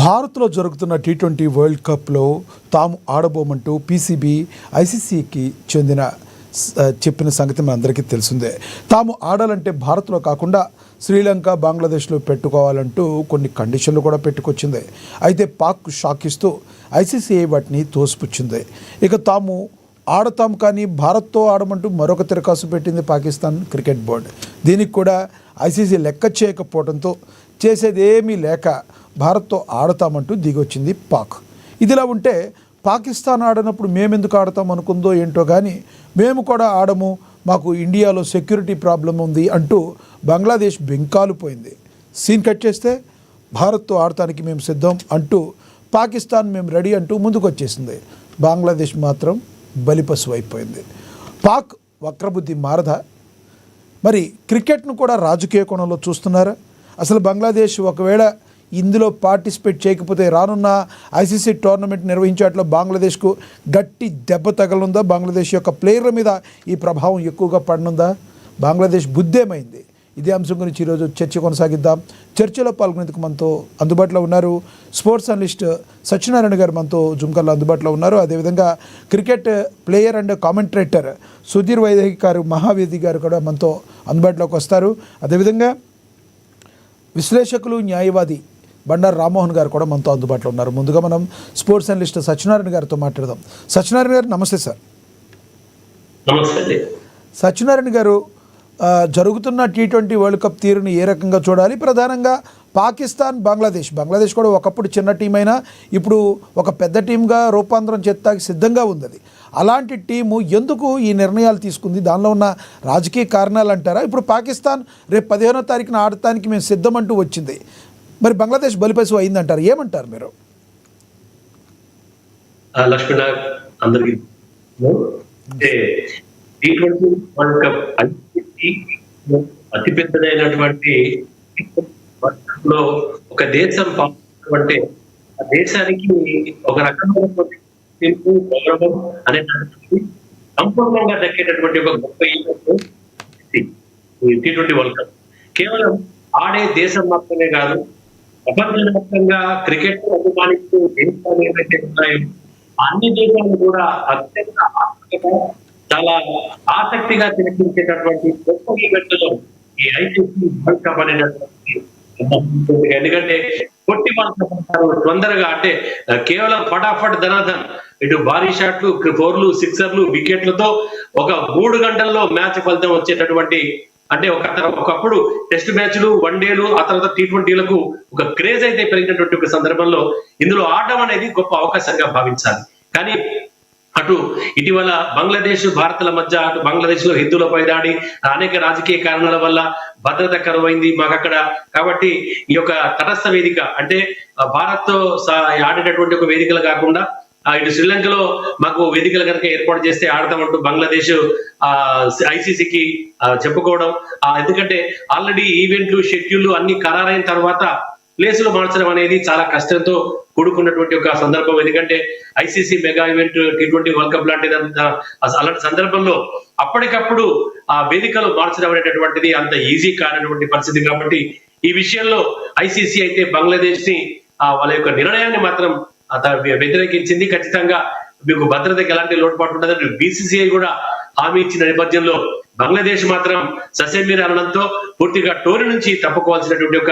భారత్లో జరుగుతున్న T20 world కప్లో తాము ఆడబోమంటూ పీసీబీ ఐసీసీకి చెప్పిన సంగతి మనందరికీ తెలిసిందే. తాము ఆడాలంటే భారత్లో కాకుండా శ్రీలంక, బంగ్లాదేశ్లో పెట్టుకోవాలంటూ కొన్ని కండిషన్లు కూడా పెట్టుకొచ్చింది. అయితే పాక్ షాక్ ఇస్తూ ఐసీసీ వాటిని తోసిపుచ్చింది. ఇక తాము ఆడతాం కానీ భారత్తో ఆడమంటూ మరొక తిరకాసు పెట్టింది పాకిస్తాన్ క్రికెట్ బోర్డు. దీనికి కూడా ఐసీసీ లెక్క చేయకపోవడంతో చేసేదేమీ లేక భారత్తో ఆడతామంటూ దిగొచ్చింది పాక్. ఇదిలా ఉంటే పాకిస్తాన్ ఆడినప్పుడు మేమెందుకు ఆడతాం అనుకుందో ఏంటో కానీ మేము కూడా ఆడము, మాకు ఇండియాలో సెక్యూరిటీ ప్రాబ్లం ఉంది అంటూ బంగ్లాదేశ్ బెంకాలు పోయింది. సీన్ కట్ చేస్తే భారత్తో ఆడటానికి మేము సిద్ధం అంటూ పాకిస్తాన్ మేము రెడీ అంటూ ముందుకు వచ్చేసింది. బంగ్లాదేశ్ మాత్రం బలిపశువు అయిపోయింది. పాక్ వక్రబుద్ధి మారదా? మరి క్రికెట్ను కూడా రాజకీయ కోణంలో చూస్తున్నారా? అసలు బంగ్లాదేశ్ ఒకవేళ ఇందులో పార్టిసిపేట్ చేయకపోతే రానున్న ఐసీసీ టోర్నమెంట్ నిర్వహించేట్లో బంగ్లాదేశ్కు గట్టి దెబ్బ తగలనుందా? బంగ్లాదేశ్ యొక్క ప్లేయర్ల మీద ఈ ప్రభావం ఎక్కువగా పడనుందా? బంగ్లాదేశ్ బుద్ధేమైంది? ఇదే అంశం గురించి ఈరోజు చర్చ కొనసాగిద్దాం. చర్చలో పాల్గొనేందుకు మనతో అందుబాటులో ఉన్నారు స్పోర్ట్స్ అనలిస్ట్ సత్యనారాయణ గారు, మనతో జుమ్కర్లో అందుబాటులో ఉన్నారు. అదేవిధంగా cricket player and commentator Sudheer Vaidehi garu, Mahavedi గారు కూడా మనతో అందుబాటులోకి వస్తారు. అదేవిధంగా విశ్లేషకులు, న్యాయవాది బండారు రామ్మోహన్ గారు కూడా మనతో అందుబాటులో ఉన్నారు. ముందుగా మనం స్పోర్ట్స్ అనలిస్ట్ సత్యనారాయణ గారితో మాట్లాడదాం. సత్యనారాయణ గారు నమస్తే సార్. నమస్తే సత్యనారాయణ గారు, జరుగుతున్న టీ20 వరల్డ్ కప్ తీరుని ఏ రకంగా చూడాలి? ప్రధానంగా పాకిస్తాన్, బంగ్లాదేశ్ కూడా ఒకప్పుడు చిన్న టీం అయినా ఇప్పుడు ఒక పెద్ద టీంగా రూపాంతరం చెత్తాకి సిద్ధంగా ఉంది. అలాంటి టీము ఎందుకు ఈ నిర్ణయాలు తీసుకుంది? దానిలో ఉన్న రాజకీయ కారణాలు అంటారా? ఇప్పుడు పాకిస్తాన్ రేపు 15వ తారీఖున ఆడటానికి మేము సిద్ధమంటూ వచ్చింది, మరి బంగ్లాదేశ్ బలిపశువు అయిందంటారు, ఏమంటారు మీరు? లక్ష్మణ, అందరికీ టీ20 వరల్డ్ కప్ అతి పెద్దదైనటువంటి లో ఒక దేశం అంటే ఆ దేశానికి ఒక రకమైనటువంటి గౌరవం అనేటువంటి సంపూర్ణంగా దక్కేటటువంటి ఒక గొప్ప టీ20 వరల్డ్ కప్. కేవలం ఆడే దేశం మాత్రమే కాదు, ప్రపంచవ్యాప్తంగా క్రికెట్ అభిమానిస్తూ దేశాలు ఏవైతే ఉన్నాయో అన్ని దేశాలు కూడా అత్యంత చాలా ఆసక్తిగా తిలకించేటటువంటి గొప్ప ఈవెంట్లో ఈ ఐసీసీ వరల్డ్ కప్ అనేటటువంటి, ఎందుకంటే కొట్టి వాళ్ళు తొందరగా అంటే కేవలం ఫటాఫట్ ధనాధన్, ఇటు భారీ షాట్లు, 4లు, 6ర్లు, వికెట్లతో ఒక 3 గంటల్లో మ్యాచ్ ఫలితం వచ్చేటటువంటి, అంటే ఒకప్పుడు టెస్ట్ మ్యాచ్లు, వన్డేలు, ఆ తర్వాత టీ20లకు ఒక క్రేజ్ అయితే పెరిగినటువంటి ఒక సందర్భంలో ఇందులో ఆడడం అనేది గొప్ప అవకాశంగా భావించాలి. కానీ అటు ఇటీవల బంగ్లాదేశ్, భారత్ల మధ్య, అటు బంగ్లాదేశ్ లో హిందువులపై దాడి, అనేక రాజకీయ కారణాల వల్ల భద్రత కరువైంది మాకు అక్కడ. కాబట్టి ఈ యొక్క తటస్థ వేదిక అంటే భారత్ తో ఆడేటటువంటి ఒక వేదికలు కాకుండా ఇటు శ్రీలంకలో మాకు వేదికలు కనుక ఏర్పాటు చేస్తే ఆడతామంటూ బంగ్లాదేశ్ ఐసీసీకి చెప్పుకోవడం. ఎందుకంటే ఆల్రెడీ ఈవెంట్లు, షెడ్యూల్ అన్ని ఖరారైన తర్వాత ప్లేసులు మార్చడం అనేది చాలా కష్టంతో కూడుకున్నటువంటి ఒక సందర్భం. ఎందుకంటే ICC mega event T20 world cup లాంటిది, అలాంటి సందర్భంలో అప్పటికప్పుడు ఆ వేదికలు మార్చడం అనేటటువంటిది అంత ఈజీ కానటువంటి పరిస్థితి. కాబట్టి ఈ విషయంలో ఐసీసీ అయితే బంగ్లాదేశ్ ని వాళ్ళ యొక్క నిర్ణయాన్ని మాత్రం వ్యతిరేకించింది. ఖచ్చితంగా మీకు భద్రతకి ఎలాంటి లోటుపాటు ఉండదని బీసీసీఐ కూడా హామీ ఇచ్చిన నేపథ్యంలో బంగ్లాదేశ్ మాత్రం ససేమిరా అనడంతో పూర్తిగా టోర్నీ నుంచి తప్పుకోవాల్సినటువంటి ఒక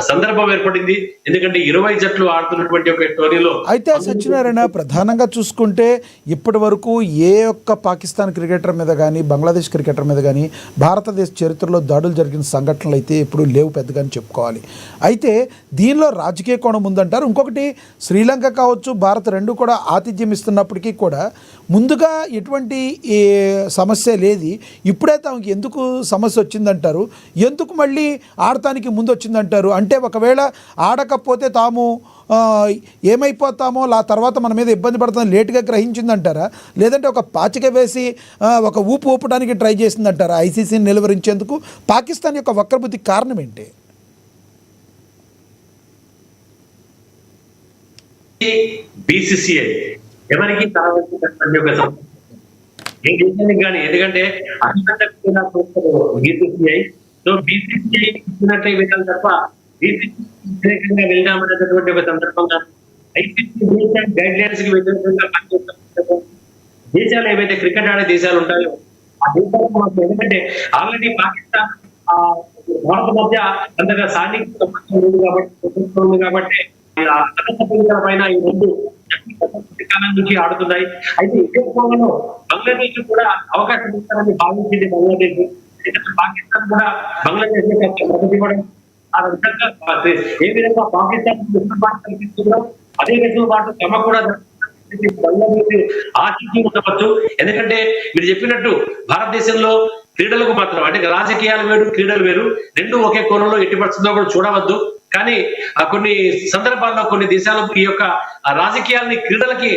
సందర్భం ఏర్పడింది. ఎందుకంటే 20 జట్లు ఆడుతున్నటువంటి ఒక టోర్నీలో. అయితే సత్యనారాయణ, ప్రధానంగా చూసుకుంటే ఇప్పటి వరకు ఏ ఒక్క పాకిస్తాన్ క్రికెటర్ మీద కానీ, బంగ్లాదేశ్ క్రికెటర్ మీద కానీ భారతదేశ చరిత్రలో దాడులు జరిగిన సంఘటనలు అయితే ఎప్పుడు లేవు పెద్దగాని చెప్పుకోవాలి. అయితే దీనిలో రాజకీయ కోణం ఉందంటారు. ఇంకొకటి, శ్రీలంక కావచ్చు, భారత్ రెండు కూడా ఆతిథ్యం ఇస్తున్నప్పటికీ కూడా ముందుగా ఎటువంటి సమస్య లేదు. ఇప్పుడే తమకు ఎందుకు సమస్య వచ్చిందంటారు? ఎందుకు మళ్ళీ ఆడటానికి ముందు వచ్చిందంటారు? అంటే ఒకవేళ ఆడకపోతే తాము ఏమైపోతామో, తర్వాత మన మీద ఇబ్బంది పడుతుందని లేటుగా గ్రహించిందంటారా? లేదంటే ఒక పాచిక వేసి ఒక ఊపడానికి ట్రై చేసిందంటారా ఐసీసీని నిలువరించేందుకు? పాకిస్తాన్ యొక్క వక్రబుద్ధి కారణం ఏంటి? బీసీసీఐ ఎవరికి కానీ, ఎందుకంటే బీసీసీఐ సో బీసీసీఐ ఇచ్చినట్లే విధాలు తప్ప వ్యతిరేకంగా వెళ్దామనేటటువంటి ఒక సందర్భంగా ICC rules and guide lines కి వ్యతిరేకంగా పనిచేస్తున్న దేశాలు ఏవైతే క్రికెట్ ఆడే దేశాలు ఉంటాయో ఆ దేశాలకు మాకు ఎందుకంటే ఆల్రెడీ పాకిస్తాన్ ఆ, భారత మధ్య అంతగా సాన్నిహిత సంబంధం ఉంది కాబట్టి ప్రభుత్వం ఉంది కాబట్టి పైన ఈ రెండు కాలం నుంచి ఆడుతున్నాయి. అయితే ఇదే కోణంలో బంగ్లాదేశ్ కూడా అవకాశం ఇస్తారని భావించింది బంగ్లాదేశ్. ఎందుకంటే పాకిస్తాన్ కూడా బంగ్లాదేశ్ మద్దతు ఇవ్వడం ఆ విధంగా ఏ విధంగా పాకిస్తాన్ వెసులుబాటు కల్పిస్తుందో అదే వెసులుబాటు తమ కూడా బంగ్లాదేశ్ ఆశించి ఉండవచ్చు. ఎందుకంటే మీరు చెప్పినట్టు భారతదేశంలో క్రీడలకు మాత్రం అంటే రాజకీయాలు వేరు క్రీడలు వేరు రెండు ఒకే కోణంలో ఎట్టి పరిస్థితుల్లో కూడా చూడవద్దు. కానీ కొన్ని సందర్భాల్లో కొన్ని దేశాలు ఈ యొక్క రాజకీయాలని క్రీడలకి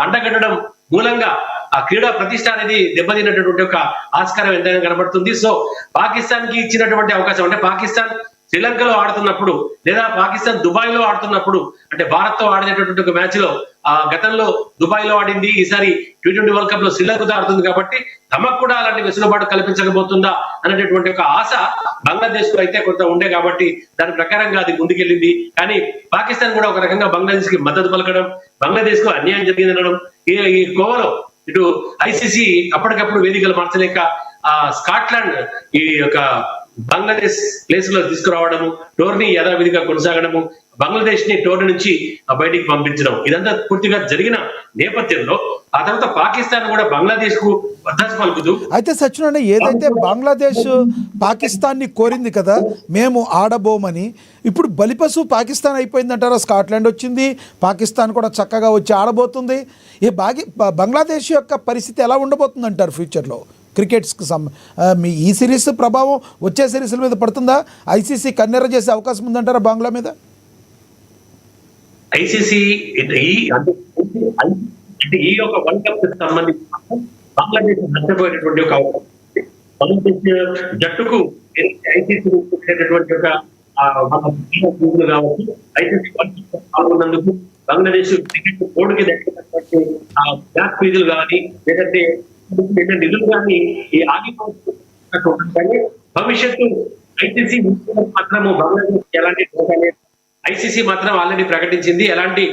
అండగట్టడం మూలంగా ఆ క్రీడా ప్రతిష్ట అనేది దెబ్బతిన్నటువంటి ఒక ఆస్కారం ఎంతైనా కనబడుతుంది. సో పాకిస్తాన్ కి ఇచ్చినటువంటి అవకాశం అంటే పాకిస్తాన్ శ్రీలంకలో ఆడుతున్నప్పుడు లేదా పాకిస్తాన్ దుబాయ్ లో ఆడుతున్నప్పుడు అంటే భారత్ తో ఆడినటువంటి ఒక మ్యాచ్ లో గతంలో దుబాయ్ లో ఆడింది, ఈసారి T20 వరల్డ్ కప్ లో శ్రీలంకతో ఆడుతుంది కాబట్టి తమకు కూడా అలాంటి వెసులుబాటు కల్పించకపోతుందా అనేటటువంటి ఒక ఆశ బంగ్లాదేశ్ లో అయితే కొంత ఉండే కాబట్టి దాని ప్రకారంగా అది ముందుకెళ్ళింది. కానీ పాకిస్తాన్ కూడా ఒక రకంగా బంగ్లాదేశ్ కి మద్దతు పలకడం, బంగ్లాదేశ్ కు అన్యాయం జరిగిందనడం ఈ కోవలో ఇటు ఐసీసీ అప్పటికప్పుడు వేదికలు మార్చలేక స్కాట్లాండ్ ఈ యొక్క బంగ్లాదేశ్ ప్లేస్ లో తీసుకురావడము, టోర్నీ యథావిధిగా కొనసాగడము, బంగ్లాదేశ్ ని టోర్నీ నుంచి బయటికి పంపించడం ఇదంతా పూర్తిగా జరిగిన నేపథ్యంలో ఆ తర్వాత పాకిస్తాన్ కూడా బంగ్లాదేశ్ కు మద్దతు పలుకుతూ అయితే సత్యనారాయణ ఏదైతే బంగ్లాదేశ్ పాకిస్తాన్ని కోరింది కదా మేము ఆడబోమని, ఇప్పుడు బలిపశు పాకిస్తాన్ అయిపోయిందంటారా? స్కాట్లాండ్ వచ్చింది, పాకిస్తాన్ కూడా చక్కగా వచ్చి ఆడబోతుంది. ఈ బంగ్లాదేశ్ యొక్క పరిస్థితి ఎలా ఉండబోతుంది అంటారు ఫ్యూచర్లో క్రికెట్స్కి మీ ఈ సిరీస్ ప్రభావం వచ్చే సిరీస్ల మీద పడుతుందా? ఐసీసీ కన్నెర్ర చేసే అవకాశం ఉందంటారా బంగ్లా మీద? ఐసీసీ అంటే ఈ యొక్క వరల్డ్ కప్ సంబంధించి బంగ్లాదేశ్ నష్టపోయినటువంటి ఒక అవకాశం. బంగ్లాదేశ్ జట్టుకు ఐసీసీ వచ్చేటటువంటి ఒక కావచ్చు ఐసీసీ పాల్గొన్నందుకు బంగ్లాదేశ్ క్రికెట్ బోర్డుకి దక్కినటువంటి మ్యాచ్ ఫీజులు కానీ లేదంటే నిధులు కానీ ఈ ఆగిపోతుంది. భవిష్యత్తు ఐసీసీ మాత్రము బంగ్లాదేశ్ ఎలాంటి ఐసీసీ మాత్రం ఆల్రెడీ ప్రకటించింది ఎలాంటి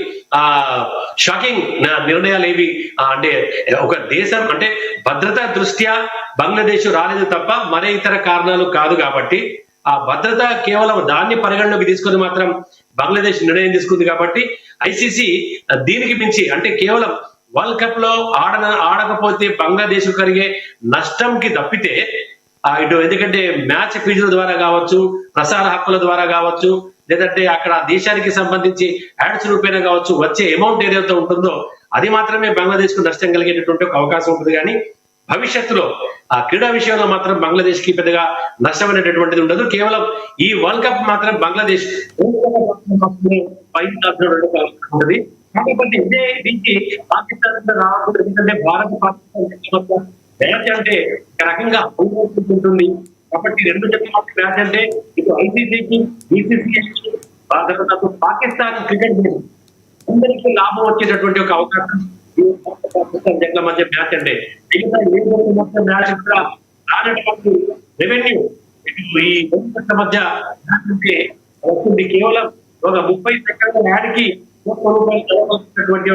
షాకింగ్ నిర్ణయాలు ఏవి అంటే ఒక దేశం అంటే భద్రతా దృష్ట్యా బంగ్లాదేశ్ రాలేదు తప్ప మరే ఇతర కారణాలు కాదు కాబట్టి ఆ భద్రత కేవలం దాన్ని పరిగణలోకి తీసుకొని మాత్రం బంగ్లాదేశ్ నిర్ణయం తీసుకుంది కాబట్టి ఐసీసీ దీనికి మించి అంటే కేవలం వరల్డ్ కప్ లో ఆడకపోతే బంగ్లాదేశ్ కలిగే నష్టంకి తప్పితే ఇటు ఎందుకంటే మ్యాచ్ ఫీజుల ద్వారా కావచ్చు, ప్రసార హక్కుల ద్వారా కావచ్చు, లేదంటే అక్కడ దేశానికి సంబంధించి యాడ్స్ రూపేణా కావచ్చు వచ్చే అమౌంట్ ఏదైతే ఉంటుందో అది మాత్రమే బంగ్లాదేశ్ కు నష్టం కలిగేటటువంటి ఒక అవకాశం ఉంటుంది. కానీ భవిష్యత్తులో ఆ క్రీడా విషయంలో మాత్రం బంగ్లాదేశ్ కి పెద్దగా నష్టం అనేటటువంటిది ఉండదు. కేవలం ఈ వరల్డ్ కప్ మాత్రం బంగ్లాదేశ్ ఉంటుంది. కాకపోతే ఇదే దీనికి పాకిస్తాన్ రావడం ఎందుకంటే భారత్ పాకిస్తాన్ మ్యాచ్ అంటే ఒక రకంగా ఉంటుంది కాబట్టి రెండు జట్ల మధ్య మ్యాచ్ అంటే ఇటు ఐసీసీకి బీసీసీఐకి పాకిస్తాన్ క్రికెట్ అందరికీ లాభం వచ్చేటటువంటి ఒక అవకాశం పాకిస్తాన్ జట్ల మధ్య మ్యాచ్ అంటే మిగతా ఏ జట్ల మధ్య మ్యాచ్ కూడా రానటువంటి రెవెన్యూ ఈ జట్ల మధ్య మ్యాచ్ అంటే వస్తుంది. కేవలం ఒక 30 సెకండ్ల యాడ్కి రూపాయలు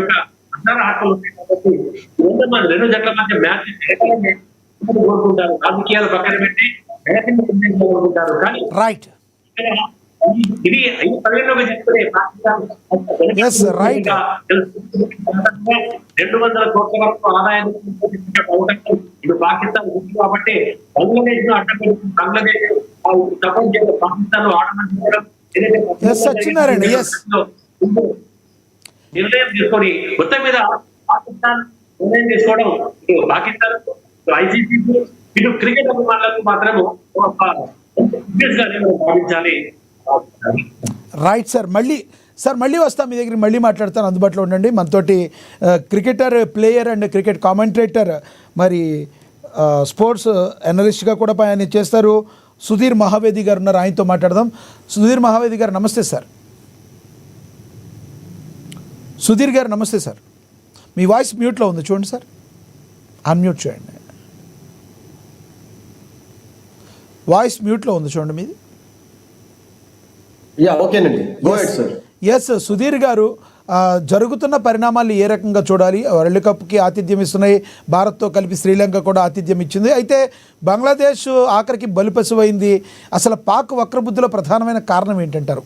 ఒక ప్రసార హక్కులు ఉంటాయి కాబట్టి రెండు జట్ల మధ్య మ్యాచ్ కోరుకుంటారు. రాజకీయాలు పక్కన పెట్టి మ్యాచ్ కోరుకుంటారు. కానీ రైట్ ఇది పరిగణలోకి తీసుకునే పాకిస్తాన్ 200 కోట్ల వరకు ఆదాయం అవకాశం ఇప్పుడు పాకిస్తాన్ ఉంది కాబట్టి బంగ్లాదేశ్ ను అడ్డపడి బంగ్లాదేశ్ సపోర్ట్ చేయాలి పాకిస్తాన్ ఆడమంటున్నారు. సత్యనారాయణ నిర్ణయం తీసుకొని మొత్తం మీద పాకిస్తాన్ నిర్ణయం తీసుకోవడం పాకిస్తాన్ ఐసీసీ ఇటు క్రికెట్ అభిమానులకు మాత్రము భావించాలి. రైట్ సార్, మళ్ళీ వస్తాం మీ దగ్గర, మళ్ళీ మాట్లాడతాను. అందుబాటులో ఉండండి. మనతోటి cricketer, player and cricket commentator, మరి స్పోర్ట్స్ అనలిస్ట్గా కూడా ఆయన చేస్తారు సుధీర్ మహావేది గారు ఉన్నారు. ఆయనతో మాట్లాడదాం. సుధీర్ మహావేది గారు నమస్తే సార్. సుధీర్ గారు నమస్తే సార్. మీ వాయిస్ మ్యూట్లో ఉంది, చూడండి సార్, అన్మ్యూట్ చేయండి. వాయిస్ మ్యూట్లో ఉంది, చూడండి మీది. యా ఓకేనండి, go ahead sir. Yes Sudheer garu, జరుగుతున్న పరిణామాలు ఏ రకంగా చూడాలి? వరల్డ్ కప్కి ఆతిథ్యం ఇస్తున్నాయి, భారత్తో కలిపి శ్రీలంక కూడా ఆతిథ్యం ఇచ్చింది. అయితే బంగ్లాదేశ్ ఆఖరికి బలిపశువైంది. అసలు పాక్ వక్రబుద్ధిలో ప్రధానమైన కారణం ఏంటంటారు?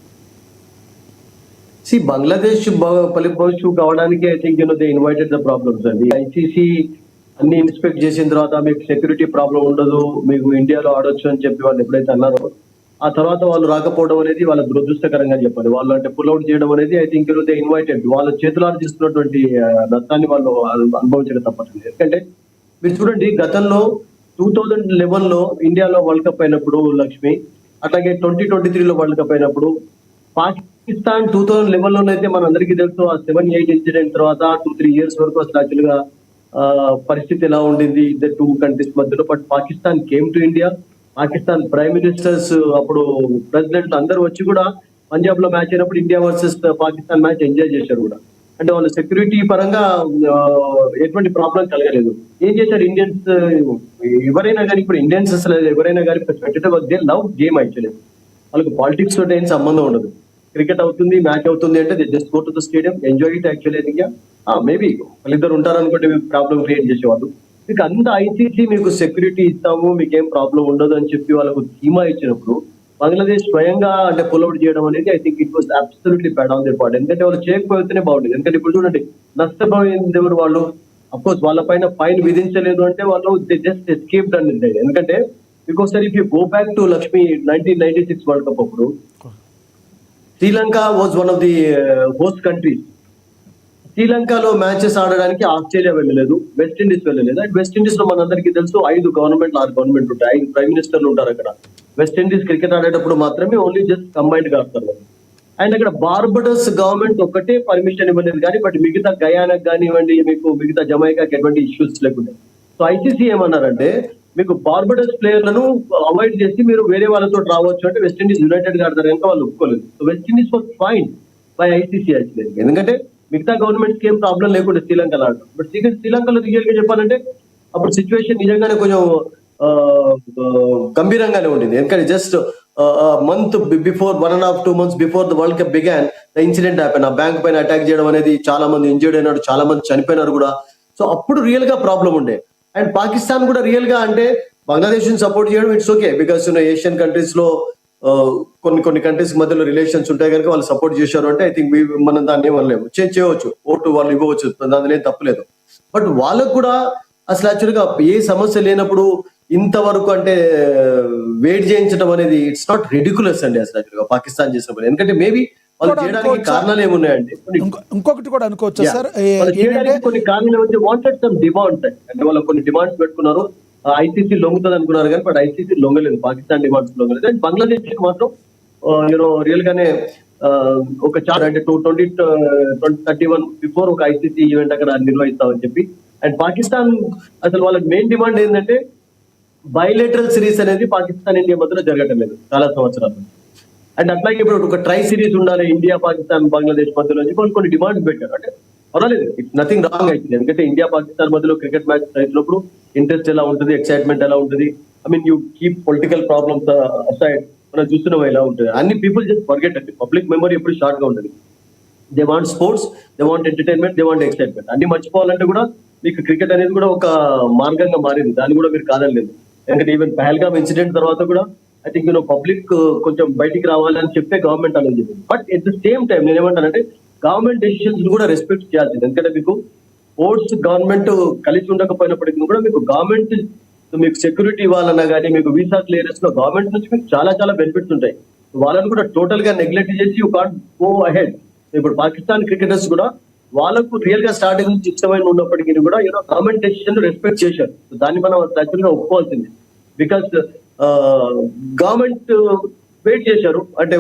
బంగ్లాదేశ్ పలిపోషు కావడానికి I think they invited the problems అండి. ఐసీసీ అన్ని ఇన్స్పెక్ట్ చేసిన తర్వాత మీకు సెక్యూరిటీ ప్రాబ్లం ఉండదు, మీకు ఇండియాలో ఆడొచ్చు అని చెప్పి వాళ్ళు ఎప్పుడైతే అన్నారో, ఆ తర్వాత వాళ్ళు రాకపోవడం అనేది వాళ్ళ దురదృష్టకరంగా చెప్పాలి. వాళ్ళు అంటే పుల్అవుట్ చేయడం అనేది ఐ థింక్ దే ఇన్వైటెడ్, వాళ్ళ చేతులారు చేస్తున్నటువంటి నష్టాన్ని వాళ్ళు అనుభవించడం తప్పట్లేదు. ఎందుకంటే మీరు చూడండి, గతంలో 2011లో ఇండియాలో వరల్డ్ కప్ అయినప్పుడు లక్ష్మి, అట్లాగే 2023లో వరల్డ్ కప్ అయినప్పుడు పాకిస్తాన్ 2011లోనైతే మన అందరికీ తెలుసు ఆ 7-8 ఇన్సిడెంట్ తర్వాత 2-3 years వరకు అసలు యాక్చువల్ గా పరిస్థితి ఎలా ఉండింది ఇద్దరు 2 countries మధ్యలో. But Pakistan came to India, Pakistan prime ministers అప్పుడు ప్రెసిడెంట్ అందరూ వచ్చి కూడా పంజాబ్ లో మ్యాచ్ అయినప్పుడు India versus Pakistan match enjoy చేశారు కూడా. అంటే వాళ్ళు సెక్యూరిటీ పరంగా ఎటువంటి ప్రాబ్లం కలగలేదు. ఏం చేశారు ఇండియన్స్, ఎవరైనా కానీ ఇప్పుడు ఇండియన్స్ అసలు ఎవరైనా కానీ దే లవ్ గేమ్ యాక్చువల్లీ. వాళ్ళకి పాలిటిక్స్ తోటి ఏం సంబంధం ఉండదు. క్రికెట్ అవుతుంది, మ్యాచ్ అవుతుంది అంటే they just go to the stadium, enjoy it actually. India maybe వాళ్ళిద్దరు ఉంటారనుకుంటే మీకు ప్రాబ్లం క్రియేట్ చేసేవాళ్ళు. మీకు అంత ఐసీసీ మీకు సెక్యూరిటీ ఇస్తాము, మీకు ఏం ప్రాబ్లం ఉండదు అని చెప్పి వాళ్ళకు ధీమా ఇచ్చినప్పుడు బంగ్లాదేశ్ స్వయంగా అంటే పుల్అవుట్ చేయడం అనేది I think it was absolutely bad on the part. ఎందుకంటే వాళ్ళు చేయకపోతేనే బాగుండేది. ఎందుకంటే ఇప్పుడు చూడండి, నష్టపోయింది ఎవరు? వాళ్ళు. అఫ్కోర్స్ వాళ్ళ పైన ఫైన్ విధించలేదు అంటే వాళ్ళు జస్ట్ ఎస్కేప్డ్ అని. ఎందుకంటే because if you go back to Lakshmi 1996 world cup అప్పుడు Sri Lanka was one of the host countries. శ్రీలంకలో మ్యాచెస్ ఆడడానికి ఆస్ట్రేలియా వెళ్ళలేదు, వెస్టిండీస్ వెళ్ళలేదు. అండ్ వెస్టిండీస్ లో మనందరికీ తెలుసు 5 గవర్నమెంట్ 6 గవర్నమెంట్ ఉంటాయి, 5 ప్రైమ్ మినిస్టర్లు ఉంటారు అక్కడ. వెస్టిండీస్ క్రికెట్ ఆడేటప్పుడు మాత్రమే ఓన్లీ జస్ట్ కంబైన్డ్ గా ఆడతారు. అండ్ అక్కడ బార్బడోస్ గవర్నమెంట్ ఒక్కటే పర్మిషన్ ఇవ్వలేదు కానీ, బట్ మిగతా గయానాకి కానివ్వండి, మీకు మిగతా జమైకాకి ఎటువంటి ఇష్యూస్ లేకుండా. సో ఐసీసీ ఏమన్నారంటే, మీకు బార్బడోస్ ప్లేయర్లను అవాయిడ్ చేసి మీరు వేరే వాళ్ళతో రావచ్చు అంటే వెస్టిండీస్ యునైటెడ్ గా ఆడతారు కనుక వాళ్ళు ఒప్పుకోలేదు. So West Indies was fine by ICC actually. ఎందుకంటే మిగతా గవర్నమెంట్స్ కి ఏం ప్రాబ్లం లేకుండా శ్రీలంకలో ఆడటం. బట్ శ్రీలంకలో రియల్ గా చెప్పాలంటే అప్పుడు సిచ్యువేషన్ నిజంగానే కొంచెం గంభీరంగానే ఉండింది. ఎందుకంటే just month before 1.5-2 months before the world cup began the incident happen. ఆ బ్యాంక్ పైన అటాక్ చేయడం అనేది, చాలా మంది ఇంజర్డ్ అయినారు, చాలా మంది చనిపోయినారు కూడా. సో అప్పుడు రియల్ గా ప్రాబ్లం ఉండే. అండ్ పాకిస్తాన్ కూడా రియల్ గా అంటే బంగ్లాదేశ్ ని సపోర్ట్ చేయడం it's okay, because Asian countries లో కొన్ని కంట్రీస్ మధ్యలో రిలేషన్స్ ఉంటాయి కనుక వాళ్ళు సపోర్ట్ చేశారు అంటే ఐ థింక్ మనం దాన్ని ఏమనలేము, చేయవచ్చు, ఓటు వాళ్ళు ఇవ్వవచ్చు, దాని ఏం తప్పలేదు. బట్ వాళ్ళకు కూడా అసలు యాక్చువల్ గా ఏ సమస్య లేనప్పుడు ఇంతవరకు అంటే వెయిట్ చేయించడం అనేది ఇట్స్ నాట్ రెడిక్యులస్ అండి అసలు యాక్చువల్గా పాకిస్తాన్ చేసిన పని. ఎందుకంటే మేబీ వాళ్ళు చేయడానికి కారణాలు ఏమున్నాయండి, ఇంకొకటి కూడా అనుకోవచ్చు సార్, కొన్ని కారణాలు వాంటెడ్ సమ్ డిమాండ్స్ అంటే వాళ్ళు కొన్ని డిమాండ్స్ పెట్టుకున్నారు. ఐసీసీ లొంగుతుంది అనుకున్నారు కానీ బట్ ఐసీసీ లొంగలేదు, పాకిస్తాన్ డిమాండ్స్ లొంగలేదు. అండ్ బంగ్లాదేశ్ మాత్రం రియల్ గానే ఒక చాలా అంటే 2031 బిఫోర్ ఒక ఐసీసీ ఈవెంట్ అక్కడ నిర్వహిస్తామని చెప్పి. అండ్ పాకిస్తాన్ అసలు వాళ్ళకి మెయిన్ డిమాండ్ ఏంటంటే బైలేటరల్ సిరీస్ అనేది పాకిస్తాన్ ఇండియా మధ్యలో జరగటం లేదు చాలా సంవత్సరాలు. అండ్ అట్లాగే ఇప్పుడు ఒక ట్రై సిరీస్ ఉండాలి ఇండియా పాకిస్తాన్ బంగ్లాదేశ్ మధ్యలో వాళ్ళు కొన్ని డిమాండ్స్ పెట్టారు. అంటే పర్వాలేదు, ఇట్స్ నథింగ్ రాంగ్ అయితే. ఎందుకంటే ఇండియా పాకిస్తాన్ మధ్యలో క్రికెట్ మ్యాచ్ అయినప్పుడు ఇంట్రెస్ట్ ఎలా ఉంటుంది, ఎక్సైట్మెంట్ ఎలా ఉంటుంది, I mean you keep political problems aside, మనం చూస్తున్నాం ఎలా ఉంటుంది. అన్ని పీపుల్ జస్ట్ ఫర్గెట్ అండి, పబ్లిక్ మెమరీ ఎప్పుడు షార్ట్ గా ఉంటుంది. They want sports, they want entertainment, they want excitement. అన్ని మర్చిపోవాలంటే కూడా మీకు క్రికెట్ అనేది కూడా ఒక మార్గంగా మారింది, దాన్ని కూడా మీరు కాదనలేదు. ఎందుకంటే ఈవెన్ పహల్గామ్ ఇన్సిడెంట్ తర్వాత కూడా ఐ థింక్ పబ్లిక్ కొంచెం బయటికి రావాలని చెప్పే గవర్నమెంట్ అనేది. But at the same time నేను ఏమంటానంటే గవర్నమెంట్ డెసిషన్స్ కూడా రెస్పెక్ట్ చేయాల్సింది. ఎందుకంటే మీకు స్పోర్ట్స్ గవర్నమెంట్ కలిసి ఉండకపోయినప్పటికీ కూడా మీకు గవర్నమెంట్ మీకు సెక్యూరిటీ ఇవ్వాలన్నా కానీ, మీకు వీసా క్లియరెన్స్ లో గవర్నమెంట్ నుంచి మీకు చాలా చాలా బెనిఫిట్స్ ఉంటాయి. వాళ్ళని కూడా టోటల్ గా నెగ్లెక్ట్ చేసి యూ కాంట్ గో అహెడ్. ఇప్పుడు పాకిస్తాన్ క్రికెటర్స్ కూడా వాళ్ళకు రియల్ గా స్టార్టింగ్ నుంచి ఇష్టమైన ఉన్నప్పటికీ కూడా గవర్నమెంట్ డెసిషన్ రెస్పెక్ట్ చేశారు. దాన్ని మనం యాక్చువల్ గా ఒప్పుకోవాల్సింది. బికాస్ గవర్నమెంట్ వెయిట్ చేశారు అంటే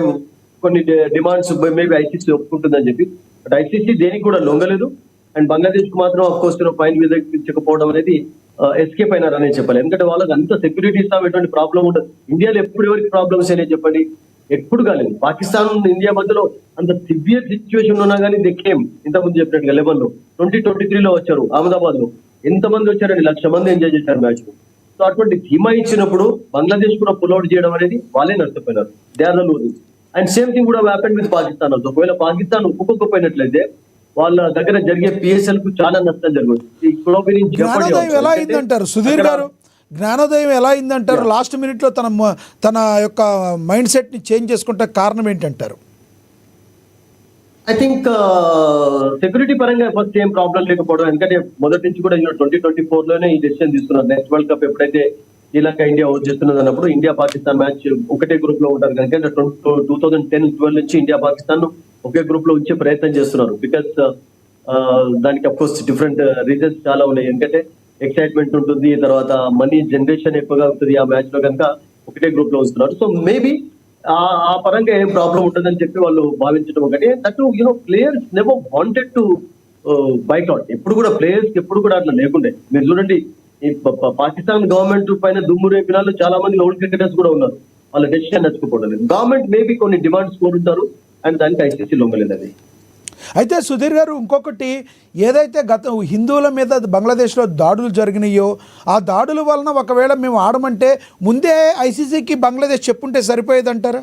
కొన్ని డిమాండ్స్ మేబీ ఐసీసీ ఒప్పుకుంటుందని చెప్పి. బట్ ఐసీసీ దేనికి కూడా లొంగలేదు. అండ్ బంగ్లాదేశ్ కు మాత్రం ఆఫ్ కోర్స్ ఫైన్ విధించకపోవడం అనేది ఎస్కేప్ అయినారనే చెప్పాలి. ఎందుకంటే వాళ్ళకి అంత సెక్యూరిటీ ఇస్తాం, ఎటువంటి ప్రాబ్లం ఉండదు. ఇండియాలో ఎప్పుడు ఎవరికి ప్రాబ్లమ్స్ అనేది చెప్పండి, ఎప్పుడు కాలేదు. పాకిస్తాన్ ఇండియా మధ్యలో అంత సివియర్ సిచ్యువేషన్ ఉన్నా కానీ దెక్కేం. ఇంతకుముందు చెప్పినట్టుగా 11లో 2023లో వచ్చారు అహ్మదాబాద్ లో, ఎంతమంది వచ్చారండి, 1,00,000 మంది ఎంజాయ్ చేశారు మ్యాచ్. సో అటువంటి ధీమా ఇచ్చినప్పుడు బంగ్లాదేశ్ కూడా పుల్అవుట్ చేయడం అనేది వాళ్ళే నష్టపోయినారు. They are the losing. And same thing కూడా హ్యాపెన్ విత్ పాకిస్తాన్ ఆల్సో. ఒకవేళ పాకిస్తాన్ ఒప్పుకోకపోయినట్లయితే వాళ్ళ దగ్గర జరిగే పిఎస్ఎల్ కు చాలా నష్టం జరుగుతుంది. జ్ఞానోదయం ఎలా అయిందంటారు సుధీర్ గారు? జ్ఞానోదయం ఎలా అయిందంటారు? లాస్ట్ మినిట్లో తన యొక్క మైండ్ సెట్ ని చేంజ్ చేసుకుంటే కారణం ఏంటంటారు? ఐ థింక్ సెక్యూరిటీ పరంగా ఫస్ట్ ఏం ప్రాబ్లం లేకపోవడం, ఎందుకంటే మొదటి నుంచి కూడా 2024 లోనే ఈ డెసిషన్ తీసుకున్నారు. నెక్స్ట్ వరల్డ్ కప్ ఎప్పుడైతే శ్రీలంక ఇండియా హోస్ట్ చేస్తున్నది అన్నప్పుడు ఇండియా పాకిస్తాన్ మ్యాచ్ ఒకటే గ్రూప్ లో ఉంటారు కనుక 2010-12 నుంచి ఇండియా పాకిస్తాన్ ఒకే గ్రూప్ లో ఉంచే ప్రయత్నం చేస్తున్నారు. బికాస్ దానికి అఫ్ కోర్స్ డిఫరెంట్ రీజన్స్ చాలా ఉన్నాయి. ఎందుకంటే ఎక్సైట్మెంట్ ఉంటుంది, తర్వాత మనీ జనరేషన్ ఎక్కువగా ఉంటుంది ఆ మ్యాచ్ లో కనుక ఒకటే గ్రూప్ లో ఉంచుతున్నారు. సో మేబీ ఆ పరంగా ఏం ప్రాబ్లం ఉంటుందని చెప్పి వాళ్ళు భావించడం ఒకటి. That players never wanted to boycott. ఎప్పుడు కూడా ప్లేయర్స్ ఎప్పుడు కూడా అట్లా లేకుండే. మీరు చూడండి, ఈ పాకిస్తాన్ గవర్నమెంట్ పైన దుమ్ము రేపిన వాళ్ళు చాలా మంది ఓల్డ్ క్రికెటర్స్ కూడా ఉన్నారు. వాళ్ళ డెసిషన్ నచ్చుకోవడం లేదు. గవర్నమెంట్ మేబీ కొన్ని డిమాండ్స్ కోరుంటారు అండ్ దానికి ఐసీసీ లొంగలేదు అది. అయితే సుధీర్ గారు, ఇంకొకటి, ఏదైతే హిందువుల మీద బంగ్లాదేశ్లో దాడులు జరిగినాయో ఆ దాడుల వలన ఒకవేళ మేము ఆడమంటే ముందే ఐసీసీకి బంగ్లాదేశ్ చెప్పుంటే సరిపోయేదంటారా?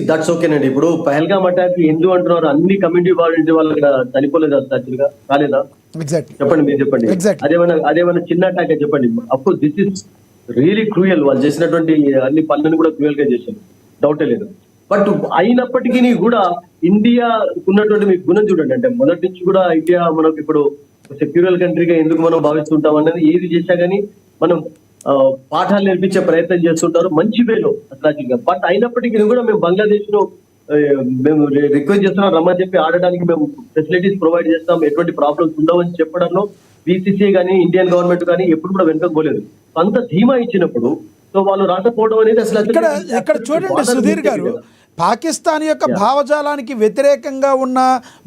దట్స్ ఓకేనండి. ఇప్పుడు పహల్గామ్ అటాక్ ఎందుకు అంటున్నారు? అన్ని కమ్యూనిటీ వాళ్ళు ఇక్కడ చనిపోలేదు యాక్చువల్ గా, కాలేదా? ఎగ్జాక్ట్లీ, చెప్పండి, మీరు చెప్పండి. అదేమైనా చిన్న అటాక్ చెప్పండి. Of course this is really cruel. వాళ్ళు చేసినటువంటి అన్ని పనులను కూడా క్రూయల్ గా చేశారు, డౌటే లేదు. బట్ అయినప్పటికీ కూడా ఇండియా ఉన్నటువంటి మీకు గుణం చూడండి. అంటే మొదటి నుంచి కూడా ఇండియా మనకు ఇప్పుడు సెక్యూరల్ కంట్రీగా ఎందుకు మనం భావిస్తుంటాం అనేది, ఏది చేశా కానీ మనం పాఠాలు నేర్పించే ప్రయత్నం చేస్తుంటారు మంచి వేలో అసలు. బట్ అయినప్పటికీ కూడా మేము బంగ్లాదేశ్ లో మేము రిక్వెస్ట్ చేస్తున్నాం రమ్మని చెప్పి ఆడడానికి మేము ఫెసిలిటీస్ ప్రొవైడ్ చేస్తాం, ఎటువంటి ప్రాబ్లమ్స్ ఉండవని చెప్పడంలో బీసీసీ కానీ ఇండియన్ గవర్నమెంట్ కానీ ఎప్పుడు కూడా వెనుకపోలేదు. అంత ధీమా ఇచ్చినప్పుడు సో వాళ్ళు రాకపోవడం అనేది అసలు ఇక్కడ చూడండి సుధీర్ గారు, పాకిస్తాన్ యొక్క భావజాలానికి వ్యతిరేకంగా ఉన్న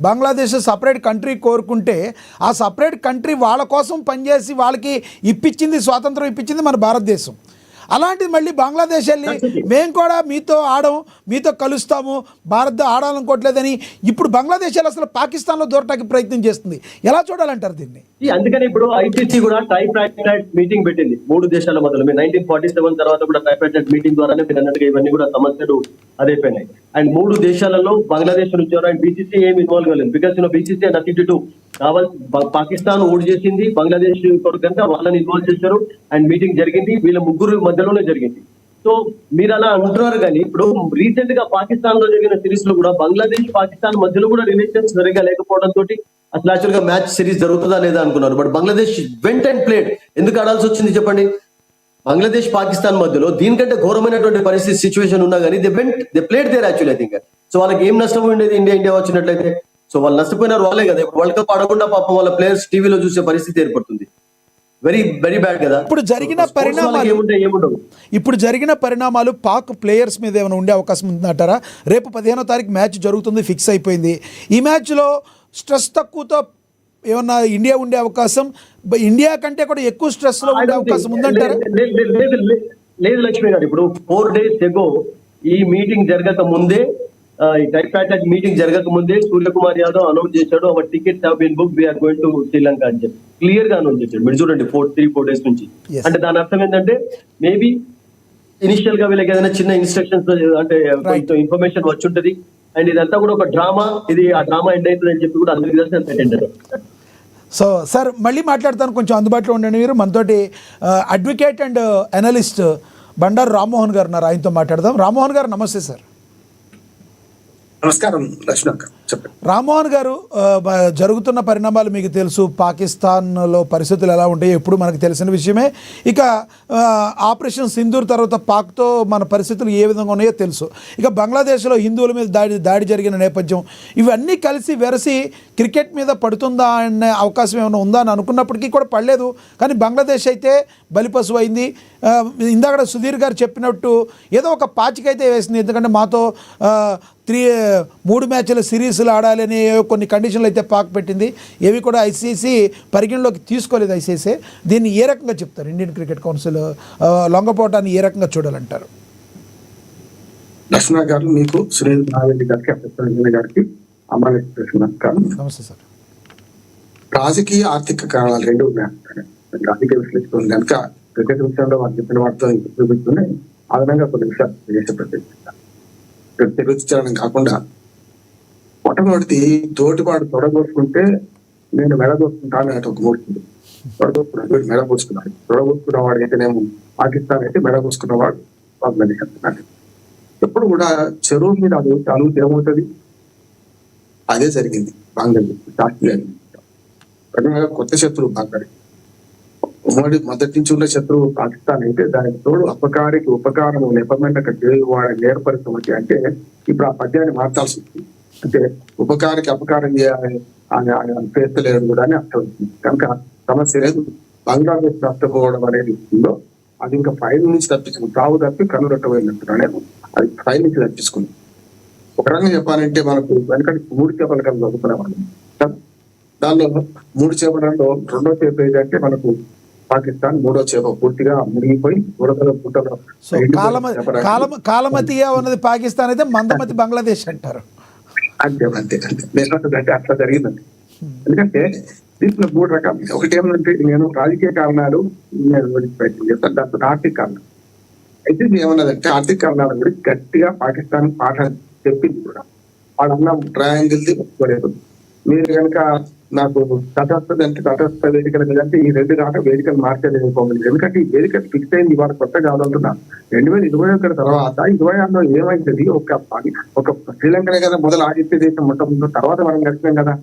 బంగ్లాదేశ్ సపరేట్ కంట్రీ కోరుకుంటే ఆ సపరేట్ కంట్రీ వాళ్ళ కోసం పనిచేసి వాళ్ళకి స్వాతంత్రం ఇప్పించింది మన భారతదేశం. అలాంటిది మళ్ళీ బంగ్లాదేశ్ వెళ్ళి మేము కూడా మీతో మీతో కలుస్తాము, భారత్ ఆడాలనుకోవట్లేదని ఇప్పుడు బంగ్లాదేశ్ అసలు పాకిస్తాన్లో దూరటానికి ప్రయత్నం చేస్తుంది. ఎలా చూడాలంటారు దీన్ని? అందుకని ఇప్పుడు ఐసీసీ కూడా ట్రైపార్టైట్ మీటింగ్ పెట్టింది 3 దేశాల మధ్యలో. 1947 తర్వాత కూడా ట్రైపార్టైట్ మీటింగ్ ద్వారానే మీరు అన్నట్టుగా ఇవన్నీ కూడా సమస్యలు అదైపోయినాయి. అండ్ 3 దేశాలలో బంగ్లాదేశ్ నుంచి అండ్ బీసీసీ ఏమి ఇన్వాల్వ్ కాలేదు. Because BCC nothing to Pakistan ఓడి చేసింది, బంగ్లాదేశ్ కనుక వాళ్ళని ఇన్వాల్వ్ చేశారు అండ్ మీటింగ్ జరిగింది. వీళ్ళ ముగ్గురు మధ్యలోనే జరిగింది. సో మీరు అలా అంటున్నారు కానీ ఇప్పుడు రీసెంట్ గా పాకిస్తాన్ లో జరిగిన సిరీస్ లో కూడా బంగ్లాదేశ్ పాకిస్తాన్ మధ్యలో కూడా రిలేషన్స్ సరిగా లేకపోవడం తోటి అసలు యాక్చువల్ గా మ్యాచ్ సిరీస్ జరుగుతుందా లేదా అనుకున్నారు. But Bangladesh went and played. ఎందుకు ఆడాల్సి వచ్చింది చెప్పండి? బంగ్లాదేశ్ పాకిస్తాన్ మధ్యలో దీనికంటే ఘోరమైనటువంటి పరిస్థితి సిచ్యువేషన్ ఉన్నా కానీ they played there actually I think. So వాళ్ళకి ఏం నష్టం ఉండేది ఇండియా వచ్చినట్లయితే? సో వాళ్ళు నష్టపోయినారు వాళ్ళే కదా. ఇప్పుడు వరల్డ్ కప్ ఆడకుండా పాపం వాళ్ళ ప్లేయర్స్ టీవీలో చూసే పరిస్థితి ఏర్పడుతుంది. వెరీ వెరీ బ్యాడ్ కదా. ఇప్పుడు జరిగిన పరిణామాలు పాక్ ప్లేయర్స్ మీద ఏమైనా ఉండే అవకాశం ఉందంటారా? రేపు 15వ తారీఖు మ్యాచ్ జరుగుతుంది, ఫిక్స్ అయిపోయింది. ఈ మ్యాచ్లో స్ట్రెస్ తక్కువతో ఏమన్నా ఇండియా ఉండే అవకాశం, ఇండియా కంటే కూడా ఎక్కువ స్ట్రెస్ లో ఉండే అవకాశం ఉందంటారా? లేదు లక్ష్మి గారు, ఇప్పుడు 4 days ago ఈ మీటింగ్ జరగక ముందే, ఈ ట్రైపార్టైట్ మీటింగ్ జరగక ముందే సూర్యకుమార్ యాదవ్ అనౌన్స్ చేశాడు, our tickets have been book, we are going to Sri Lanka అని చెప్పి క్లియర్ గా అనౌన్స్ చేశాడు. మీరు చూడండి 3-4 days నుంచి. అంటే దాని అర్థం ఏంటంటే మేబీ ఇనిషియల్ గా వీళ్ళకి ఏదైనా చిన్న ఇన్స్ట్రక్షన్స్ అంటే ఇన్ఫర్మేషన్ వచ్చి ఉంటది అండ్ ఇదంతా కూడా ఒక డ్రామా, ఇది ఆ డ్రామా ఎండ్ అవుతుంది అని చెప్పి కూడా అందరికీ తెలిసి. సో సార్ మళ్ళీ మాట్లాడతాను, కొంచెం అందుబాటులో ఉండండి. మీరు మనతోటి advocate and analyst Bandaru Rammohan గారు ఉన్నారు, ఆయనతో మాట్లాడదాం. రామ్మోహన్ గారు నమస్తే సార్. నమస్కారం లక్ష్మణ్, చెప్పండి. రామ్మోహన్ గారు, జరుగుతున్న పరిణామాలు మీకు తెలుసు, పాకిస్తాన్లో పరిస్థితులు ఎలా ఉంటాయో ఎప్పుడు మనకు తెలిసిన విషయమే. ఇక ఆపరేషన్ సింధూర్ తర్వాత పాక్తో మన పరిస్థితులు ఏ విధంగా ఉన్నాయో తెలుసు. ఇక బంగ్లాదేశ్లో హిందువుల మీద దాడి జరిగిన నేపథ్యం, ఇవన్నీ కలిసి వెరసి క్రికెట్ మీద పడుతుందా అనే అవకాశం ఏమైనా ఉందా అని అనుకున్నప్పటికీ కూడా పడలేదు. కానీ బంగ్లాదేశ్ అయితే బలిపశువు అయింది. ఇందాక సుధీర్ గారు చెప్పినట్టు ఏదో ఒక పాచికైతే వేసింది, ఎందుకంటే మాతో 3 మ్యాచ్ల సిరీస్లు ఆడాలని కొన్ని కండిషన్లు అయితే పాక్ పెట్టింది. ఏవి కూడా ఐసీసీ పరిగణలోకి తీసుకోలేదు. ఐసీసీ దీన్ని ఏ రకంగా చెప్తారు? ఇండియన్ క్రికెట్ కౌన్సిల్ లొంగపోవటాన్ని ఏ రకంగా చూడాలంటారు? లక్ష్మణ్ గారు, మీకు సునీల్ నాగరెడ్డి గారికి గారికి నమస్తే సార్. రాజకీయ ఆర్థిక కారణాలు 2 ఉన్నాయి. రాజకీయ విశ్లేషణ కనుక క్రికెట్ విషయంలో వాళ్ళు చెప్పిన వాటితో చూపిస్తూనే అదనంగా కొన్ని విషయాలు తెలియజేయడం కాకుండా మొట్టమొదటి తోటిపాటు తొడగొట్టుకుంటే నేను మెడగొట్టుకుంటాను అంటే ఒక మూర్తి తొడగొట్టుకున్నాడు మెడగొచ్చుకున్నాడు తొడగొట్టుకున్న వాడు అయితేనేమో పాకిస్తాన్ అయితే మెడగొచ్చుకున్నవాడు బంగ్లాదేశ్ అంటున్నాడు. ఎప్పుడు కూడా చెరువు మీద అది అలుగుతే ఏమవుతుంది? అదే జరిగింది బంగ్లాదేశ్. కొత్త శత్రువు బంగ్లాదేశ్. ఉమ్మడి మొదటి నుంచి ఉన్న శత్రువు పాకిస్తాన్ అయితే దానికి తోడు అపకారికి ఉపకారం నెపమెండక వాడి నేర్పరిస్థితి అంటే ఇప్పుడు ఆ పద్యాన్ని మార్చాల్సి ఉంది. అంటే ఉపకారికి అపకారం చేయాలని చేస్తలేడు కూడా అని అర్థం అవుతుంది. కనుక సమస్య లేదు. బంగ్లాదేశ్ నష్టపోవడం అనేది ఉందో అది ఇంకా ఫైల్ నుంచి తప్పించుకుంది. తావు తప్పి కన్నురట్టబోయినట్టున్నానే అది ఫైల్ నుంచి తప్పించుకుంది. ఒక రకంగా చెప్పాలంటే మనకు వెనకటి 3 చేపల కథ చదువుకునేవాళ్ళం. దానిలో 3 చేపలలో 2వ చేప ఏంటంటే మనకు పాకిస్తాన్, 3వ చేప పూర్తిగా మునిగిపోయి బురదలో పుట్టలో సో కాలమతిగా ఉన్నది పాకిస్తాన్ అయితే మందమతి బంగ్లాదేశ్ అంటారు. అంతే అంతే అంతే అంటే అట్లా జరిగిందండి. ఎందుకంటే దీంట్లో 3 రకాలు. ఒకటి ఏమంటే నేను రాజకీయ కారణాలు నేను ప్రయత్నం చేస్తాను, దాంతో ఆర్థిక కారణాలు. అయితే ఇది ఏమన్నదంటే ఆర్థిక కారణాల గురించి గట్టిగా పాకిస్తాన్ పాఠం చెప్పింది కూడా. వాళ్ళన్న ట్రయాంగిల్ది ఒప్పుకోలేదు. మీరు కనుక నాకు తటస్థ వేదికల మీద అంటే ఈ 2 కాక వేదికలు మార్చలేకపోయింది. ఎందుకంటే ఈ వేదిక ఫిక్స్ అయింది ఇవాళ కొత్త కావాలంటున్నా. 2021 తర్వాత 26లో ఏమైతుంది? ఒక శ్రీలంకనే కదా మొదలు ఆదిత్య దేశం మొట్టమొదటి, తర్వాత మనం కలిసినాం కదా.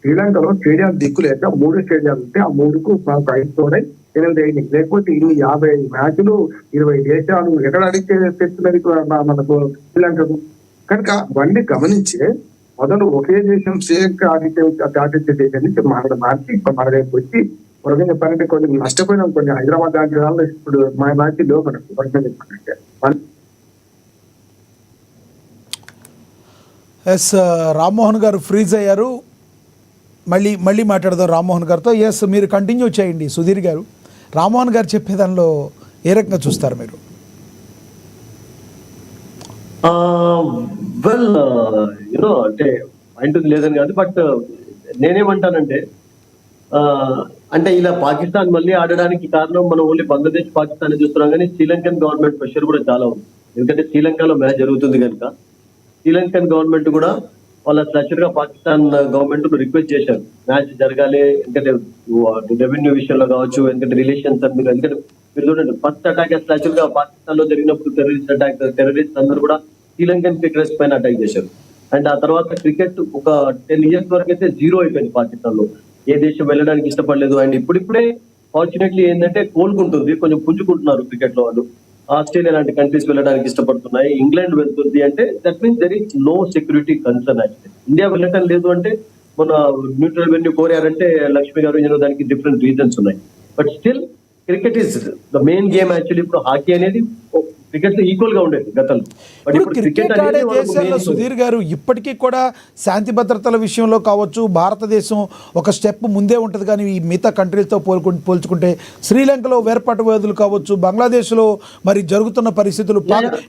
శ్రీలంకలో స్టేడియాలు దిక్కు లేక 3 స్టేడియాలు ఉంటే ఆ 3కు 5 తోడై 8 అయింది. లేకపోతే ఇన్ని 50 మ్యాచ్లు 20 దేశాలు ఎక్కడ అడిగితే తెస్తున్నది మనకు శ్రీలంకకు. కనుక అవన్నీ గమనించే మొదలు ఒకే దేశం శ్రీలంక ఆతిథ్య దేశం నుంచి మార్చి ఇప్పుడు మన దగ్గరకు వచ్చి వరగా చెప్పాలంటే కొన్ని నష్టపోయినాం. కొన్ని హైదరాబాద్ లాంటి వాళ్ళు ఇప్పుడు మా మ్యాచ్ లో మనకు వరగా చెప్పాలంటే ఎస్ రామ్మోహన్ గారు ఫ్రీజ్ అయ్యారు. మళ్ళీ మాట్లాడదాం రామ్మోహన్ గారితో. ఎస్ మీరు కంటిన్యూ చేయండి సుధీర్ గారు. రామ్మోహన్ గారు చెప్పే దానిలో ఏ రకంగా చూస్తారు మీరు? వెల్ యూనో అంటే పాయింట్ లేదని కాదు, బట్ నేనేమంటానంటే అంటే ఇలా పాకిస్తాన్ మళ్ళీ ఆడడానికి కారణం మనం ఓన్లీ బంగ్లాదేశ్ పాకిస్తాన్ చూస్తున్నాం, కానీ శ్రీలంకన్ గవర్నమెంట్ ప్రెషర్ కూడా చాలా ఉంది. ఎందుకంటే శ్రీలంకలో మ్యాచ్ జరుగుతుంది కనుక శ్రీలంకన్ గవర్నమెంట్ కూడా వాళ్ళ స్ట్రక్చర్ గా పాకిస్తాన్ గవర్నమెంట్ రిక్వెస్ట్ చేశారు మ్యాచ్ జరగాలి. ఎందుకంటే రెవెన్యూ విషయంలో కావచ్చు, ఎందుకంటే రిలేషన్స్ అందుకు. ఎందుకంటే మీరు చూడండి ఫస్ట్ అటాక్ స్ట్రక్చర్ గా పాకిస్తాన్ లో జరిగినప్పుడు టెర్రరిస్ట్ అందరూ కూడా శ్రీలంకన్ క్రికెటర్స్ పైన అటాక్ చేశారు. అండ్ ఆ తర్వాత క్రికెట్ ఒక 10 years వరకు అయితే 0 అయిపోయింది పాకిస్తాన్ లో. ఏ దేశం వెళ్ళడానికి ఇష్టపడలేదు. అండ్ ఇప్పుడిప్పుడే ఫార్చునేట్లీ ఏంటంటే కోలుకుంటుంది, కొంచెం పుంజుకుంటున్నారు క్రికెట్ లో వాళ్ళు. ఆస్ట్రేలియా లాంటి కంట్రీస్ వెళ్ళడానికి ఇష్టపడుతున్నాయి. ఇంగ్లాండ్ వెళ్తుంది అంటే that means there is no security concern. Actually India వెళ్ళటం లేదు అంటే మన న్యూట్రల్ వెన్యూ కోరారంటే లక్ష్మి గారు దానికి డిఫరెంట్ రీజన్స్ ఉన్నాయి. But still cricket is the main game. Actually ఇప్పుడు హాకీ అనేది క్రికెట్ ఈక్వల్ గా ఉండేది గతంలో. బట్ ఇప్పుడు క్రికెట్ ఆడే దేశాల్లో సుధీర్ గారు ఇప్పటికీ కూడా శాంతి భద్రతల విషయంలో కావచ్చు భారతదేశం ఒక స్టెప్ ముందే ఉంటుంది. కానీ ఈ మిగతా కంట్రీలతో పోల్చుకుంటే శ్రీలంకలో వేర్పాటువాదులు కావచ్చు, బంగ్లాదేశ్లో మరి జరుగుతున్న పరిస్థితులు,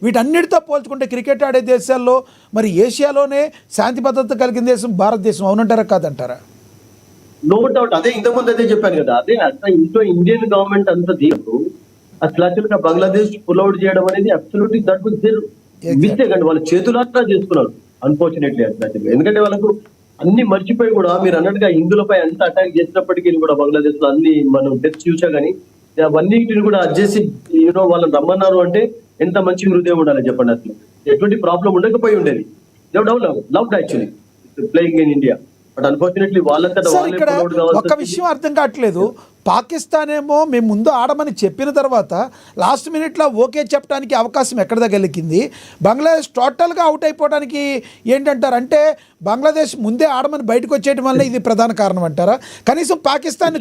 వీటన్నిటితో పోల్చుకుంటే క్రికెట్ ఆడే దేశాల్లో మరి ఏషియాలోనే శాంతి భద్రత కలిగిన దేశం భారతదేశం. అవునంటారా కాదంటారా? No doubt. అదే ఇంతకుముందు అదే చెప్పాను కదా. అదే అట్లా ఇంట్లో ఇండియన్ గవర్నమెంట్ అంతా దీంట్లో అసలు యాక్చువల్గా బంగ్లాదేశ్ పుల్ అవుట్ చేయడం అనేది absolutely that was their mistake అండి. వాళ్ళ చేతులారా చేసుకున్నారు అన్ఫార్చునేట్లీ అట్లా. ఎందుకంటే వాళ్ళకు అన్ని మర్చిపోయి కూడా మీరు అన్నట్టుగా హిందువులపై అంత అటాక్ చేసినప్పటికీ కూడా బంగ్లాదేశ్ లో అన్ని మనం డెత్స్ చూసా కానీ అవన్నిటిని కూడా అడ్జస్ట్ యూనో వాళ్ళని రమ్మన్నారు అంటే ఎంత మంచి హృదయం ఉండాలి చెప్పండి. అసలు ఎటువంటి ప్రాబ్లం ఉండకపోయి ఉండేది. Love actually playing in India. But unfortunately ఇక్కడ ఒక విషయం అర్థం కావట్లేదు. పాకిస్తాన్ ఏమో మేము ముందు ఆడమని చెప్పిన తర్వాత లాస్ట్ మినిట్లో ఓకే చెప్పడానికి అవకాశం ఎక్కడ దగ్గరికింది. బంగ్లాదేశ్ టోటల్గా అవుట్ అయిపోవడానికి ఏంటంటారు? అంటే బంగ్లాదేశ్ ముందే ఆడమని బయటకు వచ్చేయడం వల్ల ఇది ప్రధాన కారణం అంటారా? కనీసం పాకిస్తాన్ని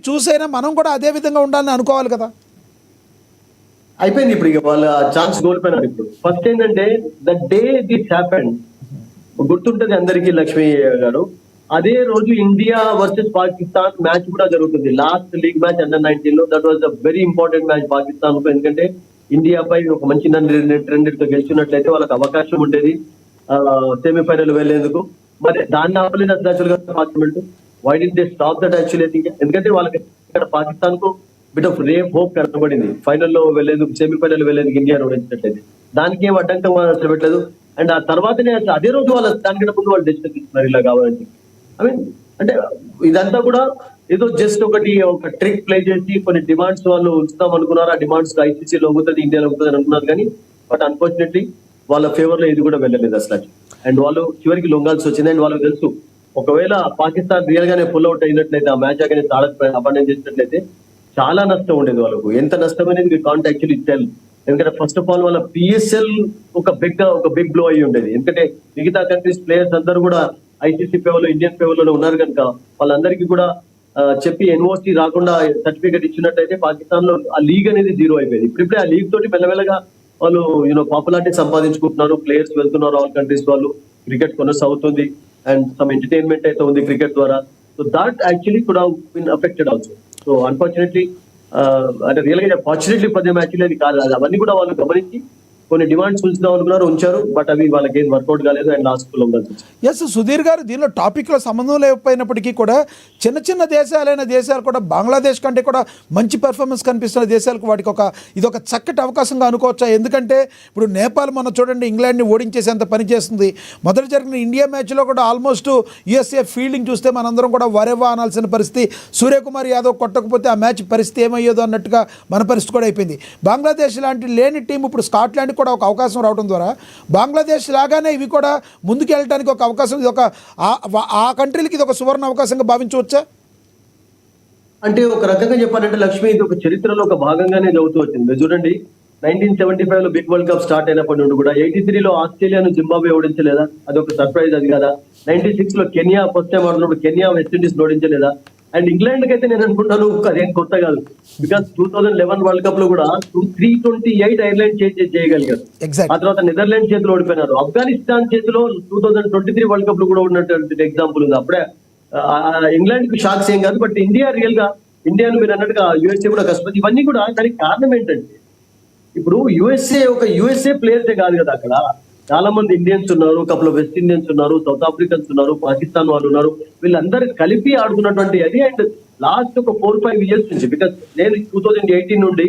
చూసైనా మనం కూడా అదే విధంగా ఉండాలని అనుకోవాలి కదా. అయిపోయింది ఇప్పుడు ఇక వాళ్ళ ఛాన్స్ కోల్పోయినారు. ఇప్పుడు ఫస్ట్ ఏంటంటే ద డే దిస్ హ్యాపెండ్ గుర్తుంటది అందరికీ లక్ష్మి గారు. అదే రోజు ఇండియా వర్సెస్ పాకిస్తాన్ మ్యాచ్ కూడా జరుగుతుంది. లాస్ట్ లీగ్ మ్యాచ్ అండర్-19 లో. That was a very important match Pakistan కు. ఎందుకంటే ఇండియాపై ఒక మంచి 2-2 గెలిచినట్లయితే వాళ్ళకి అవకాశం ఉండేది సెమీఫైనల్ వెళ్లేందుకు. మరి దాన్ని ఆపలేదు యాక్చువల్ గా parliament. Why did they stop that actually? ఎందుకంటే వాళ్ళకి ఇక్కడ పాకిస్తాన్ కు బిట్ ఆఫ్ రే హోప్ కనబడింది. ఫైనల్లో వెళ్ళేందుకు, సెమీఫైనల్ వెళ్ళేందుకు ఇండియాను ఓడించినట్లయితే దానికి ఏం అడ్డంకం అసలు పెట్టలేదు. అండ్ ఆ తర్వాతనే అసలు అదే రోజు వాళ్ళు దానికంటే ముందు వాళ్ళు డెసిషన్ తీసుకున్నారు ఇలా కావాలని. ఐ మీన్ అంటే ఇదంతా కూడా ఏదో జస్ట్ ఒక ట్రిక్ ప్లే చేసి కొన్ని డిమాండ్స్ వాళ్ళు ఉంచుతాం అనుకున్నారు. ఆ డిమాండ్స్ ICC లొంగుతుంది, ఇండియా లొంగుతుంది అని అనుకున్నారు. కానీ బట్ అన్ఫార్చునేట్లీ వాళ్ళ ఫేవర్ లో ఇది కూడా వెళ్ళలేదు అసలు. అండ్ వాళ్ళు చివరికి లొంగాల్సి వచ్చింది. అండ్ వాళ్ళకి తెలుసు ఒకవేళ పాకిస్తాన్ రియల్ గానే పుల్ అవుట్ అయినట్లయితే, ఆ మ్యాచ్ against అబాండన్ చేసినట్లయితే చాలా నష్టం ఉండేది వాళ్ళకు. ఎంత నష్టం అనేది వి కాంట్ యాక్చువల్లీ టెల్. ఎందుకంటే ఫస్ట్ ఆఫ్ ఆల్ వాళ్ళ PSL ఒక బిగ్ బ్లో అయ్యి ఉండేది. ఎందుకంటే మిగతా కంట్రీస్ ప్లేయర్స్ అందరూ కూడా ICC ఫేవర్ లో, ఇండియన్ ఫేవర్ లో ఉన్నారు కనుక వాళ్ళందరికీ కూడా చెప్పి NOC రాకుండా సర్టిఫికేట్ ఇచ్చినట్టయితే పాకిస్తాన్ లో ఆ లీగ్ అనేది జీరో అయిపోయింది. ఇప్పుడిప్పుడే ఆ లీగ్ తోటి మెల్లమెల్లగా వాళ్ళు పాపులారిటీ సంపాదించుకుంటున్నారు, ప్లేయర్స్ వెళ్తున్నారు ఆల్ కంట్రీస్ వాళ్ళు, క్రికెట్ కొనసాగుతుంది అండ్ సమ్ ఎంటర్టైన్మెంట్ అయితే ఉంది క్రికెట్ ద్వారా. So that actually could have been affected also. So unfortunately అంటే రియల్ గా ఫార్చునేట్లీ పద్యం యాక్చువల్లీ అది కాదు. అవన్నీ కూడా వాళ్ళు గమనించి కొన్ని డిమాండ్స్ ఉంచుదాం అనుకున్నారు, ఉంచారు. బట్ అవి వాళ్ళకి ఏం వర్కౌట్ కాలేదు అండ్ లాస్ట్ లో ఉండాల్సి. ఎస్ సుధీర్ గారు, దీనిలో టాపిక్లో సంబంధం లేకపోయినప్పటికీ కూడా చిన్న దేశాలైన దేశాలు కూడా బంగ్లాదేశ్ కంటే కూడా మంచి పెర్ఫార్మెన్స్ కనిపిస్తున్న దేశాలకు వాటికి ఇదొక చక్కటి అవకాశంగా అనుకోవచ్చా? ఎందుకంటే ఇప్పుడు నేపాల్ మనం చూడండి ఇంగ్లాండ్ని ఓడించేసేంత పని చేస్తుంది. మొదట జరిగిన ఇండియా మ్యాచ్లో కూడా ఆల్మోస్ట్ USA ఫీల్డింగ్ చూస్తే మనందరం కూడా వరేవా అనాల్సిన పరిస్థితి. సూర్యకుమార్ యాదవ్ కొట్టకపోతే ఆ మ్యాచ్ పరిస్థితి ఏమయ్యేదో అన్నట్టుగా మన పరిస్థితి కూడా అయిపోయింది. బంగ్లాదేశ్ లాంటి లేని టీం ఇప్పుడు స్కాట్లాండ్ కూడా ఒక అవకాశం రావడం ద్వారా బంగ్లాదేశ్ లాగానే ఇవి కూడా ముందుకు వెళ్ళడానికి ఒక అవకాశం, ఇది ఒక ఆ కంట్రీలకి ఇది ఒక సువర్ణ అవకాశంగా భావించవచ్చా? అంటే ఒక రకంగా చెప్పాలంటే లక్ష్మి, ఇది ఒక చరిత్రలో ఒక భాగంగానే జరుగుతూ వచ్చింది. చూడండి 1975 లో బిగ్ వరల్డ్ కప్ స్టార్ట్ అయినప్పటి నుండి కూడా 83లో ఆస్ట్రేలియాను జింబాబ్వే ఓడించలేదా? అది ఒక సర్ప్రైజ్ అది కదా. 96 లో కెన్యా ఫస్ట్ టైం ఆడినప్పుడు కెన్యా వెస్టిండీస్ ఓడించలేదా? అండ్ ఇంగ్లాండ్ కి అయితే నేను అనుకుంటాను అదేం కొత్త కాదు. బికాస్ 2011 వరల్డ్ కప్ లో కూడా 328 ఐర్లాండ్ చేయగలిగారు. ఆ తర్వాత నెదర్లాండ్ చేతిలో ఓడిపోయినారు. ఆఫ్ఘనిస్తాన్ చేతిలో 2023 వరల్డ్ కప్ లో కూడా ఉన్నటువంటి ఎగ్జాంపుల్ ఉంది. అప్పుడే ఇంగ్లాండ్ కి షాక్స్ ఏం కాదు. బట్ ఇండియా రియల్ గా, ఇండియాను మీరు అన్నట్టుగా USA కూడా కష్టపడి, ఇవన్నీ కూడా దానికి కారణం ఏంటంటే ఇప్పుడు USA ప్లేయర్సే కాదు కదా, అక్కడ చాలా మంది ఇండియన్స్ ఉన్నారు, కపుల్ వెస్ట్ ఇండియన్స్ ఉన్నారు, సౌత్ ఆఫ్రికన్స్ ఉన్నారు, పాకిస్తాన్ వాళ్ళు ఉన్నారు. వీళ్ళందరూ కలిపి ఆడుతున్నటువంటి అది. అండ్ లాస్ట్ ఒక 4-5 years నుంచి, బికాస్ నేను 2018 నుండి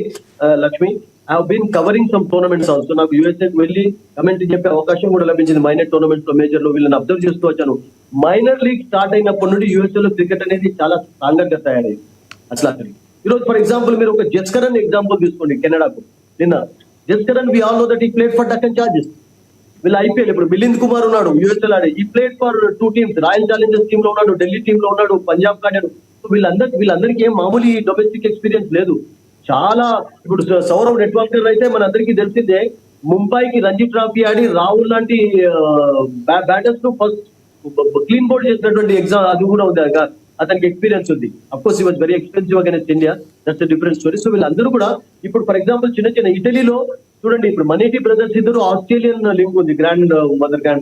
Lakshmi I have covering some tournaments also. నాకు USAకి వెళ్ళి కమెంట్ చెప్పే అవకాశం కూడా లభించింది. మైనర్ టోర్నమెంట్స్ లో, మేజర్ లో వీళ్ళని అబ్జర్వ్ చేస్తూ వచ్చాను. మైనర్ లీగ్ స్టార్ట్ అయినప్పటి నుండి USA లో క్రికెట్ అనేది చాలా స్ట్రాంగ్ గా తయారైంది అసలు. ఈరోజు ఫర్ ఎగ్జాంపుల్ మీరు ఒక జస్కరన్ ఎగ్జాంపుల్ తీసుకోండి. కెనడాకు నిన్న Jaskaran we all know that he played for Deccan Chargers. వీళ్ళు IPL ఇప్పుడు మిలింద్ కుమార్ ఉన్నాడు, USA లో ఆడే. ఈ played for 2 teams, royal Challengers team లో ఉన్నాడు, ఢిల్లీ టీమ్ లో ఉన్నాడు, పంజాబ్ ఆడాడు. వీళ్ళందరికీ ఏం మామూలు డొమెస్టిక్ ఎక్స్పీరియన్స్ లేదు. చాలా ఇప్పుడు సౌరవ్ నెట్వాల్కర్ అయితే మన అందరికీ తెలిసిందే, ముంబైకి రంజీ ట్రాఫీ ఆడి రాహుల్ లాంటి బ్యాటర్స్ ను ఫస్ట్ క్లీన్ బోర్డ్ చేసినటువంటి ఎగ్జామ్ అది కూడా ఉంది. అతనికి ఎక్స్పీరియన్స్ ఉంది. అఫ్కోర్స్ ఈ was very expensive against India, that's different story. So వీళ్ళందరూ కూడా ఇప్పుడు ఫర్ ఎగ్జాంపుల్ చిన్న ఇటలీలో చూడండి, ఇప్పుడు మనీటి బ్రదర్స్ ఇద్దరు ఆస్ట్రేలియన్ లింక్ ఉంది, గ్రాండ్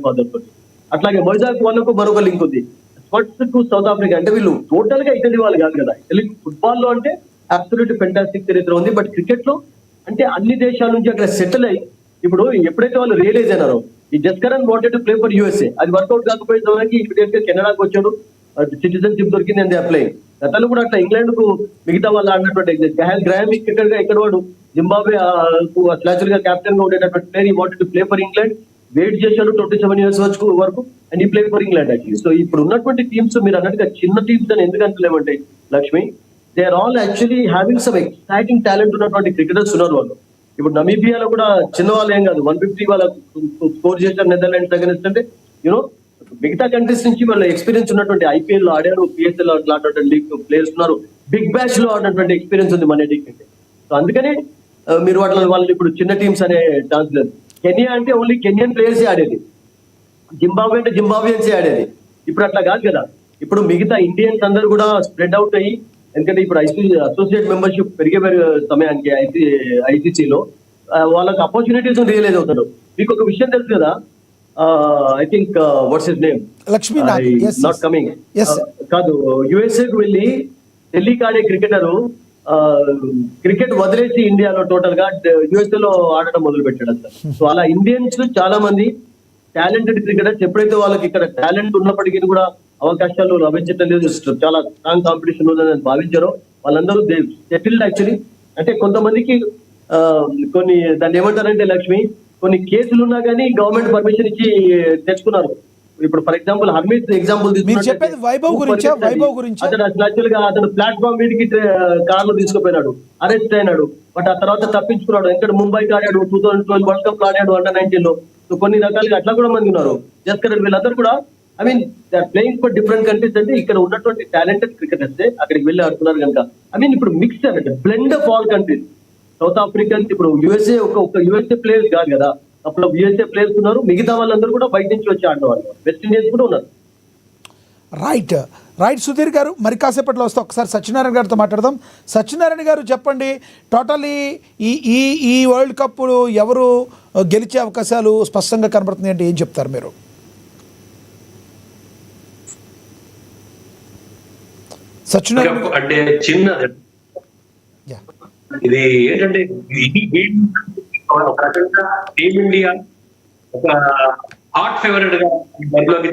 ఫాదర్ తోటి. అట్లాగే మొయిజాక్ వాళ్ళకు మరొక లింక్ ఉంది, స్పట్స్ టు సౌత్ ఆఫ్రికా. అంటే వీళ్ళు టోటల్ గా ఇటలీ వాళ్ళు కాదు కదా. ఇటలీ ఫుట్బాల్ లో అంటే అబ్సల్యూట్ ఫెంటాస్టిక్ చరిత్ర ఉంది. బట్ క్రికెట్ లో అంటే అన్ని దేశాల నుంచి అక్కడ సెటిల్ అయ్యి ఇప్పుడు ఎప్పుడైతే వాళ్ళు రియలైజ్ అయినారో ఈ Jaskaran wanted to play for USA, అది వర్కౌట్ కాకపోయేసరికి ఇమీడియట్ గా కెనడాకి వచ్చాడు, సిటిజన్షిప్ దొరికింది అండ్ అప్లై. గతంలో కూడా అట్లా ఇంగ్లాండ్ కు మిగతా వాళ్ళు ఆడినటువంటి గ్రాహమ్ ఇక్కడ వాడు జింబాబ్వే స్లాచుల్ గా కెప్టెన్ గా ఉండేటటువంటి ప్లేయర్, ఈ wanted to play for England. Wait చేశాడు 27 years వరకు అండ్ ఈ play for England actually. So ఇప్పుడు ఉన్నటువంటి టీమ్స్ మీరు అన్నట్టుగా చిన్న టీమ్స్ అని ఎందుకు అంటలేమంటే Lakshmi, they are all actually having some exciting talent ఉన్నటువంటి క్రికెటర్స్ ఉన్నారు వాళ్ళు. ఇప్పుడు నమీబియాలో కూడా చిన్న వాళ్ళు ఏం కాదు, 150 వాళ్ళ స్కోర్ చేశారు నెదర్లాండ్స్ అగైన్స్ట్. అంటే మిగతా కంట్రీస్ నుంచి వాళ్ళ ఎక్స్పీరియన్స్ ఉన్నటువంటి IPL లో ఆడారు, PSL లో ఆడినటువంటి లీగ్ ప్లేయర్స్ ఉన్నారు, బిగ్ బ్యాష్ లో ఆడినటువంటి ఎక్స్పీరియన్స్ ఉంది మన టీం. సో అందుకనే మీరు వాళ్ళు ఇప్పుడు చిన్న టీమ్స్ అనే ఛాన్స్ లేదు. కెన్యా అంటే ఓన్లీ కెన్యన్ ప్లేయర్సే ఆడేది, జింబాబ్వే అంటే జింబాబ్వియన్సే ఆడేది. ఇప్పుడు అట్లా కాదు కదా. ఇప్పుడు మిగతా ఇండియన్స్ అందరూ కూడా స్ప్రెడ్ అవుట్ అయ్యి, ఎందుకంటే ఇప్పుడు అసోసియేట్ మెంబర్షిప్ పెరిగే సమయానికి ICC లో వాళ్ళకి ఆపర్చునిటీస్ రియలైజ్ అవుతారు. మీకు ఒక విషయం తెలుసు కదా, I think what's his name, not coming కాదు, USA కు వెళ్ళి ఢిల్లీకి ఆడే క్రికెటరు క్రికెట్ వదిలేసి ఇండియాలో టోటల్ గా USA లో ఆడటం మొదలు పెట్టాడు అసలు. సో అలా ఇండియన్స్ చాలా మంది టాలెంటెడ్ క్రికెటర్స్ ఎప్పుడైతే వాళ్ళకి ఇక్కడ టాలెంట్ ఉన్నప్పటికీ కూడా అవకాశాలు లభించడం లేదు, చాలా స్ట్రాంగ్ కాంపిటీషన్ ఉందని భావించారో వాళ్ళందరూ సెటిల్డ్ యాక్చువల్లీ. అంటే కొంతమందికి కొన్ని దాన్ని ఏమంటారంటే లక్ష్మి, కొన్ని కేసులు ఉన్నా కానీ గవర్నమెంట్ పర్మిషన్ ఇచ్చి తెచ్చుకున్నారు. ఇప్పుడు ఫర్ ఎగ్జాంపుల్ హర్మీత్ ఎగ్జాంపుల్ మీరు చెప్పేది వైభవ్ గురించా? వైభవ్ గురించా? అతను యాక్చువల్ గా అతను ప్లాట్ఫామ్ మీదకి కార్లో తీసుకుపోయినాడు, అరెస్ట్ అయినాడు. బట్ ఆ తర్వాత తప్పించుకున్నాడు. ఇక్కడ ముంబైకి ఆడాడు, 2012 వరల్డ్ కప్ ఆడాడు అండర్ 19 లో. సో కొన్ని రకాలుగా అట్లా కూడా మంది ఉన్నారు. జస్కర్ వీళ్ళందరూ కూడా I mean they are playing for different countries. అంటే ఇక్కడ ఉన్నటువంటి టాలెంటెడ్ క్రికెటర్స్ అక్కడికి వెళ్ళి ఆడుతున్నారు కనుక ఐ మీన్ ఇప్పుడు మిక్స్ అంటే blend of all countries. South Africans, ఇప్పుడు యుఎస్ఏ ఒక యుఎస్ఏ ప్లేయర్స్ కాదు కదా, అప్పుడు యుఎస్ఏ ప్లేయర్స్ ఉన్నారు. మిగతా వాళ్ళందరూ కూడా బయట నుంచి వచ్చి ఆడిన వెస్ట్ ఇండీస్ కూడా ఉన్నారు. రైట్ రైట్ సుధీర్ గారు, మరి కాసేపట్లో వస్తే ఒకసారి సత్యనారాయణ గారితో మాట్లాడదాం. సత్యనారాయణ గారు చెప్పండి, టోటలీ ఈ ఈ ఈ వరల్డ్ కప్ ఎవరు గెలిచే అవకాశాలు స్పష్టంగా కనబడుతున్నాయి అంటే ఏం చెప్తారు మీరు? సత్యనారాయణ అంటే చిన్నది Yeah. ఇది ఏంటంటే ఒక రకంగా టీమిండియా ఒక హాట్ ఫేవరెట్ గా ఈ బరిలోకి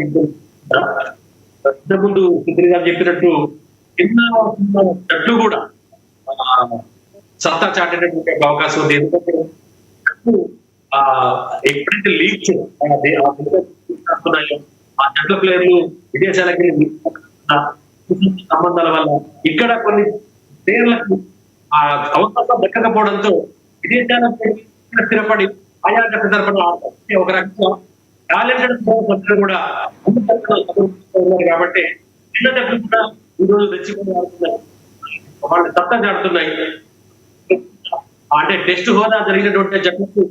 ఇంతకుముందు సుధీర్ గారు చెప్పినట్టు చిన్న జట్లు కూడా సత్తా చాటేటటువంటి అవకాశం ఉంది. ఎందుకంటే ఎప్పుడైతే లీగ్స్ వస్తున్నాయో ఆ జట్ల ప్లేయర్లు విదేశాలకి సంబంధాల వల్ల ఇక్కడ కొన్ని ప్లేయర్లకు ఆ అవకాశం దక్కకపోవడంతో విదేశాల స్థిరపడి ఆయా జట్ల తరఫున ఒక రకంగా టాలెంటెడ్ ప్లేయర్స్ కూడా ఉన్నారు కాబట్టి చిన్న జట్లు కూడా ఈ రోజు రెచ్చిపోయి ఆడుతున్నాయి, వాళ్ళు సత్తా చాడుతున్నాయి. అంటే టెస్ట్ హోదా జరిగినటువంటి జట్లకు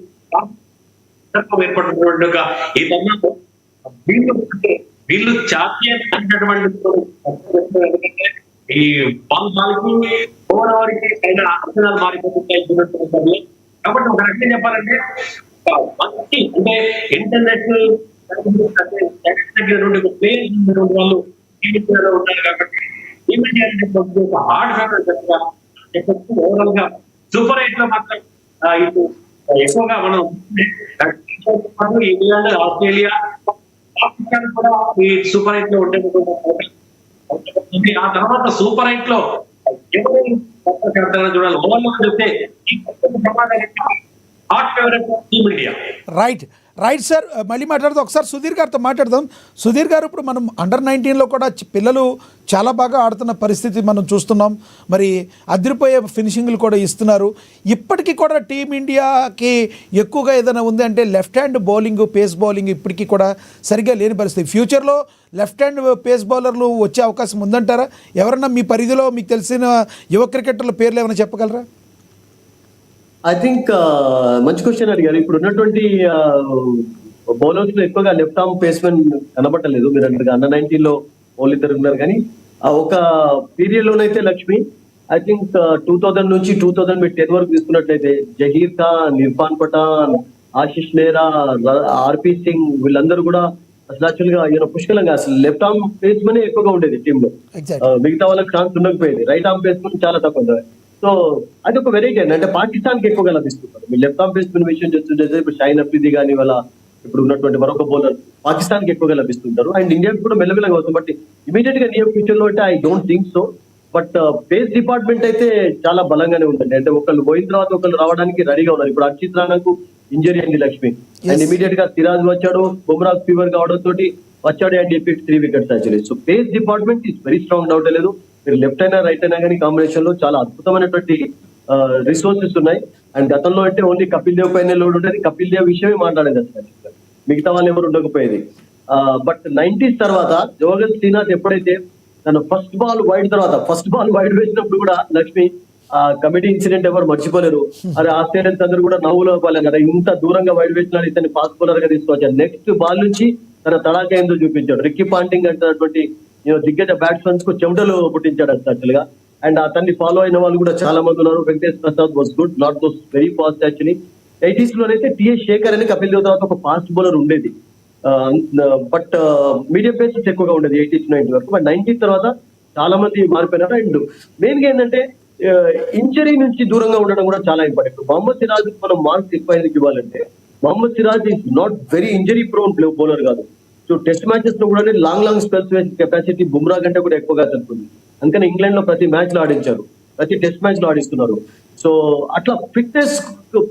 ఏర్పడినటువంటి ఒక ఈ తరుణంలో వీళ్ళు ఛాంపియన్ అనేటటువంటి ఈ బాల్కి ఓవర్ ఓవర్ కి అయినా అంచనాలు మారిపోతున్నాయి. కాబట్టి ఒక రకంగా చెప్పాలంటే మంచి అంటే ఇంటర్నేషనల్ ప్లేయర్స్ వాళ్ళు టీమిండియాలో ఉన్నారు కాబట్టి టీమిండియా ఒక హార్డ్ ఫేవరెట్ ఓవరాల్ గా సూపర్ 8 లో మాత్రం ఇటు ఎక్కువగా మనం ఇంగ్లాండ్, ఆస్ట్రేలియా, పాకిస్తాన్ కూడా ఈ సూపర్ 8 లో ఉండే ఆ తర్వాత సూపర్ 8 లో ఎవరు చూడాలి. ఓవర్లో చూస్తే hot favourite team India. Right right sir, మళ్ళీ మాట్లాడదాం. ఒకసారి సుధీర్ గారితో మాట్లాడదాం. సుధీర్ గారు, ఇప్పుడు మనం అండర్ 19లో కూడా పిల్లలు చాలా బాగా ఆడుతున్న పరిస్థితి మనం చూస్తున్నాం. మరి అదిరిపోయే ఫినిషింగ్లు కూడా ఇస్తున్నారు. ఇప్పటికీ కూడా టీమిండియాకి ఎక్కువగా ఏదైనా ఉంది అంటే left hand bowling, pace bowling ఇప్పటికీ కూడా సరిగ్గా లేని పరిస్థితి. ఫ్యూచర్లో లెఫ్ట్ హ్యాండ్ పేస్ బౌలర్లు వచ్చే అవకాశం ఉందంటారా? ఎవరన్నా మీ పరిధిలో మీకు తెలిసిన యువ క్రికెటర్ల పేర్లు ఏమైనా చెప్పగలరా? ఐ థింక్ మంచి క్వశ్చన్ అడిగారు. ఇప్పుడు ఉన్నటువంటి బౌలర్స్ లో ఎక్కువగా లెఫ్ట్ ఆర్మ్ పేస్మెన్ కనబట్టలేదు. మీరు అంటే అండర్ 19లో ఓన్లీ ఇద్దరు ఉన్నారు. కానీ ఒక పీరియడ్ లోనైతే లక్ష్మి ఐ థింక్ 2000 నుంచి 2010 వరకు తీసుకున్నట్లయితే జహీర్ ఖాన్, ఇర్ఫాన్ పఠాన్, ఆశిష్ నేరా, ఆర్పి సింగ్ వీళ్ళందరూ కూడా అసలు యాక్చువల్ గా పుష్కలంగా అసలు లెఫ్ట్ ఆర్మ్ పేస్మెన్ ఎక్కువగా ఉండేది టీమ్ లో. మిగతా వాళ్ళకి ఛాన్స్ ఉండకపోయేది. రైట్ ఆర్మ్ పేస్మెన్ చాలా తక్కువ ఉండేది. సో అది ఒక వెరైటీ అండి. అంటే పాకిస్తాన్ కి ఎక్కువగా లభిస్తున్నారు. మీరు లెఫ్ట్ ఆర్మ్ పేస్మెన్ విషయం చేస్తుంటే ఇప్పుడు షాహిన్ అఫ్రిది కానీ వాళ్ళ ఇప్పుడు ఉన్నటువంటి మరొక బౌలర్ పాకిస్తాన్ కి ఎక్కువగా లభిస్తుంటారు. అండ్ ఇండియాకి కూడా మెల్లమెల్లగా అవుతుంది. బట్ ఇమీడియట్ గా నియర్ ఫ్యూచర్ లో అంటే I don't think so. But pace department అయితే చాలా బలంగానే ఉందండి. అంటే ఒకళ్ళు పోయిన తర్వాత ఒకళ్ళు రావడానికి రెడీగా ఉన్నారు. ఇప్పుడు అర్చిత్ రాణాకు ఇంజరీ అయింది లక్ష్మి, అండ్ ఇమీడియట్ గా సిరాజ్ వచ్చాడు, బుమ్రా ఫీవర్ కావడం తోటి వచ్చాడు and 3 wickets actually. So pace department is very strong, doubt లేదు. మీరు లెఫ్ట్ అయినా రైట్ అయినా కానీ కాంబినేషన్ లో చాలా అద్భుతమైనటువంటి రిసోర్సెస్ ఉన్నాయి. అండ్ గతంలో అంటే ఓన్లీ కపిల్ దేవ్ పైన లోడ్ ఉండేది. కపిల్ దేవ్ విషయమే మాట్లాడేది అసలు, మిగతా వాళ్ళు ఎవరు ఉండకపోయేది. బట్ 90s తర్వాత జోగల్ శ్రీనాథ్ ఎప్పుడైతే తన ఫస్ట్ బాల్ వైడ్ వేసినప్పుడు కూడా లక్ష్మి కమిటీ ఇన్సిడెంట్ ఎవరు మర్చిపోలేరు. అదే ఆస్ట్రేలియన్స్ అందరూ కూడా నవ్వులో పోలేరు కదా, ఇంత దూరంగా వైడ్ వేసినాడు, ఇతన్ని ఫాస్ట్ బౌలర్ గా తీసుకొచ్చారు. నెక్స్ట్ బాల్ నుంచి తన తడాకా ఏందో చూపించాడు. రిక్కీ పాంటింగ్ అంటున్నటువంటి దిగ్గజ బ్యాట్స్మెన్స్ కు చెమటలు పుట్టించాడు యాక్చువల్ గా. అండ్ అతన్ని ఫాలో అయిన వాళ్ళు కూడా చాలా మంది ఉన్నారు. Venkatesh Prasad was good, not those very fast actually. 80s లోనైతే టిఎస్ శేఖర్ అని కపిల్ దేవ్ తర్వాత ఒక ఫాస్ట్ బౌలర్ ఉండేది. బట్ మీడియం పేసెస్ ఎక్కువగా ఉండేది 80s 90 వరకు. బట్ 90s తర్వాత చాలా మంది మారిపోయినారు. అండ్ మెయిన్ గా ఏంటంటే ఇంజరీ నుంచి దూరంగా ఉండడం కూడా చాలా ఇంపార్టెంట్. మొహమ్మద్ సిరాజ్ మనం మార్క్స్ ఎక్కువ ఎందుకు ఇవ్వాలంటే Mohammed Siraj is not very injury prone bowler కాదు. సో టెస్ట్ మ్యాచెస్ లో కూడా లాంగ్ స్పెల్స్ వేసే కెపాసిటీ బుమ్రా కంటే కూడా ఎక్కువగా తగ్గుతుంది. అందుకని ఇంగ్లాండ్ లో ప్రతి మ్యాచ్ లో ఆడించారు. ప్రతి టెస్ట్ మ్యాచ్ లో ఆడిస్తున్నారు. సో అట్లా ఫిట్నెస్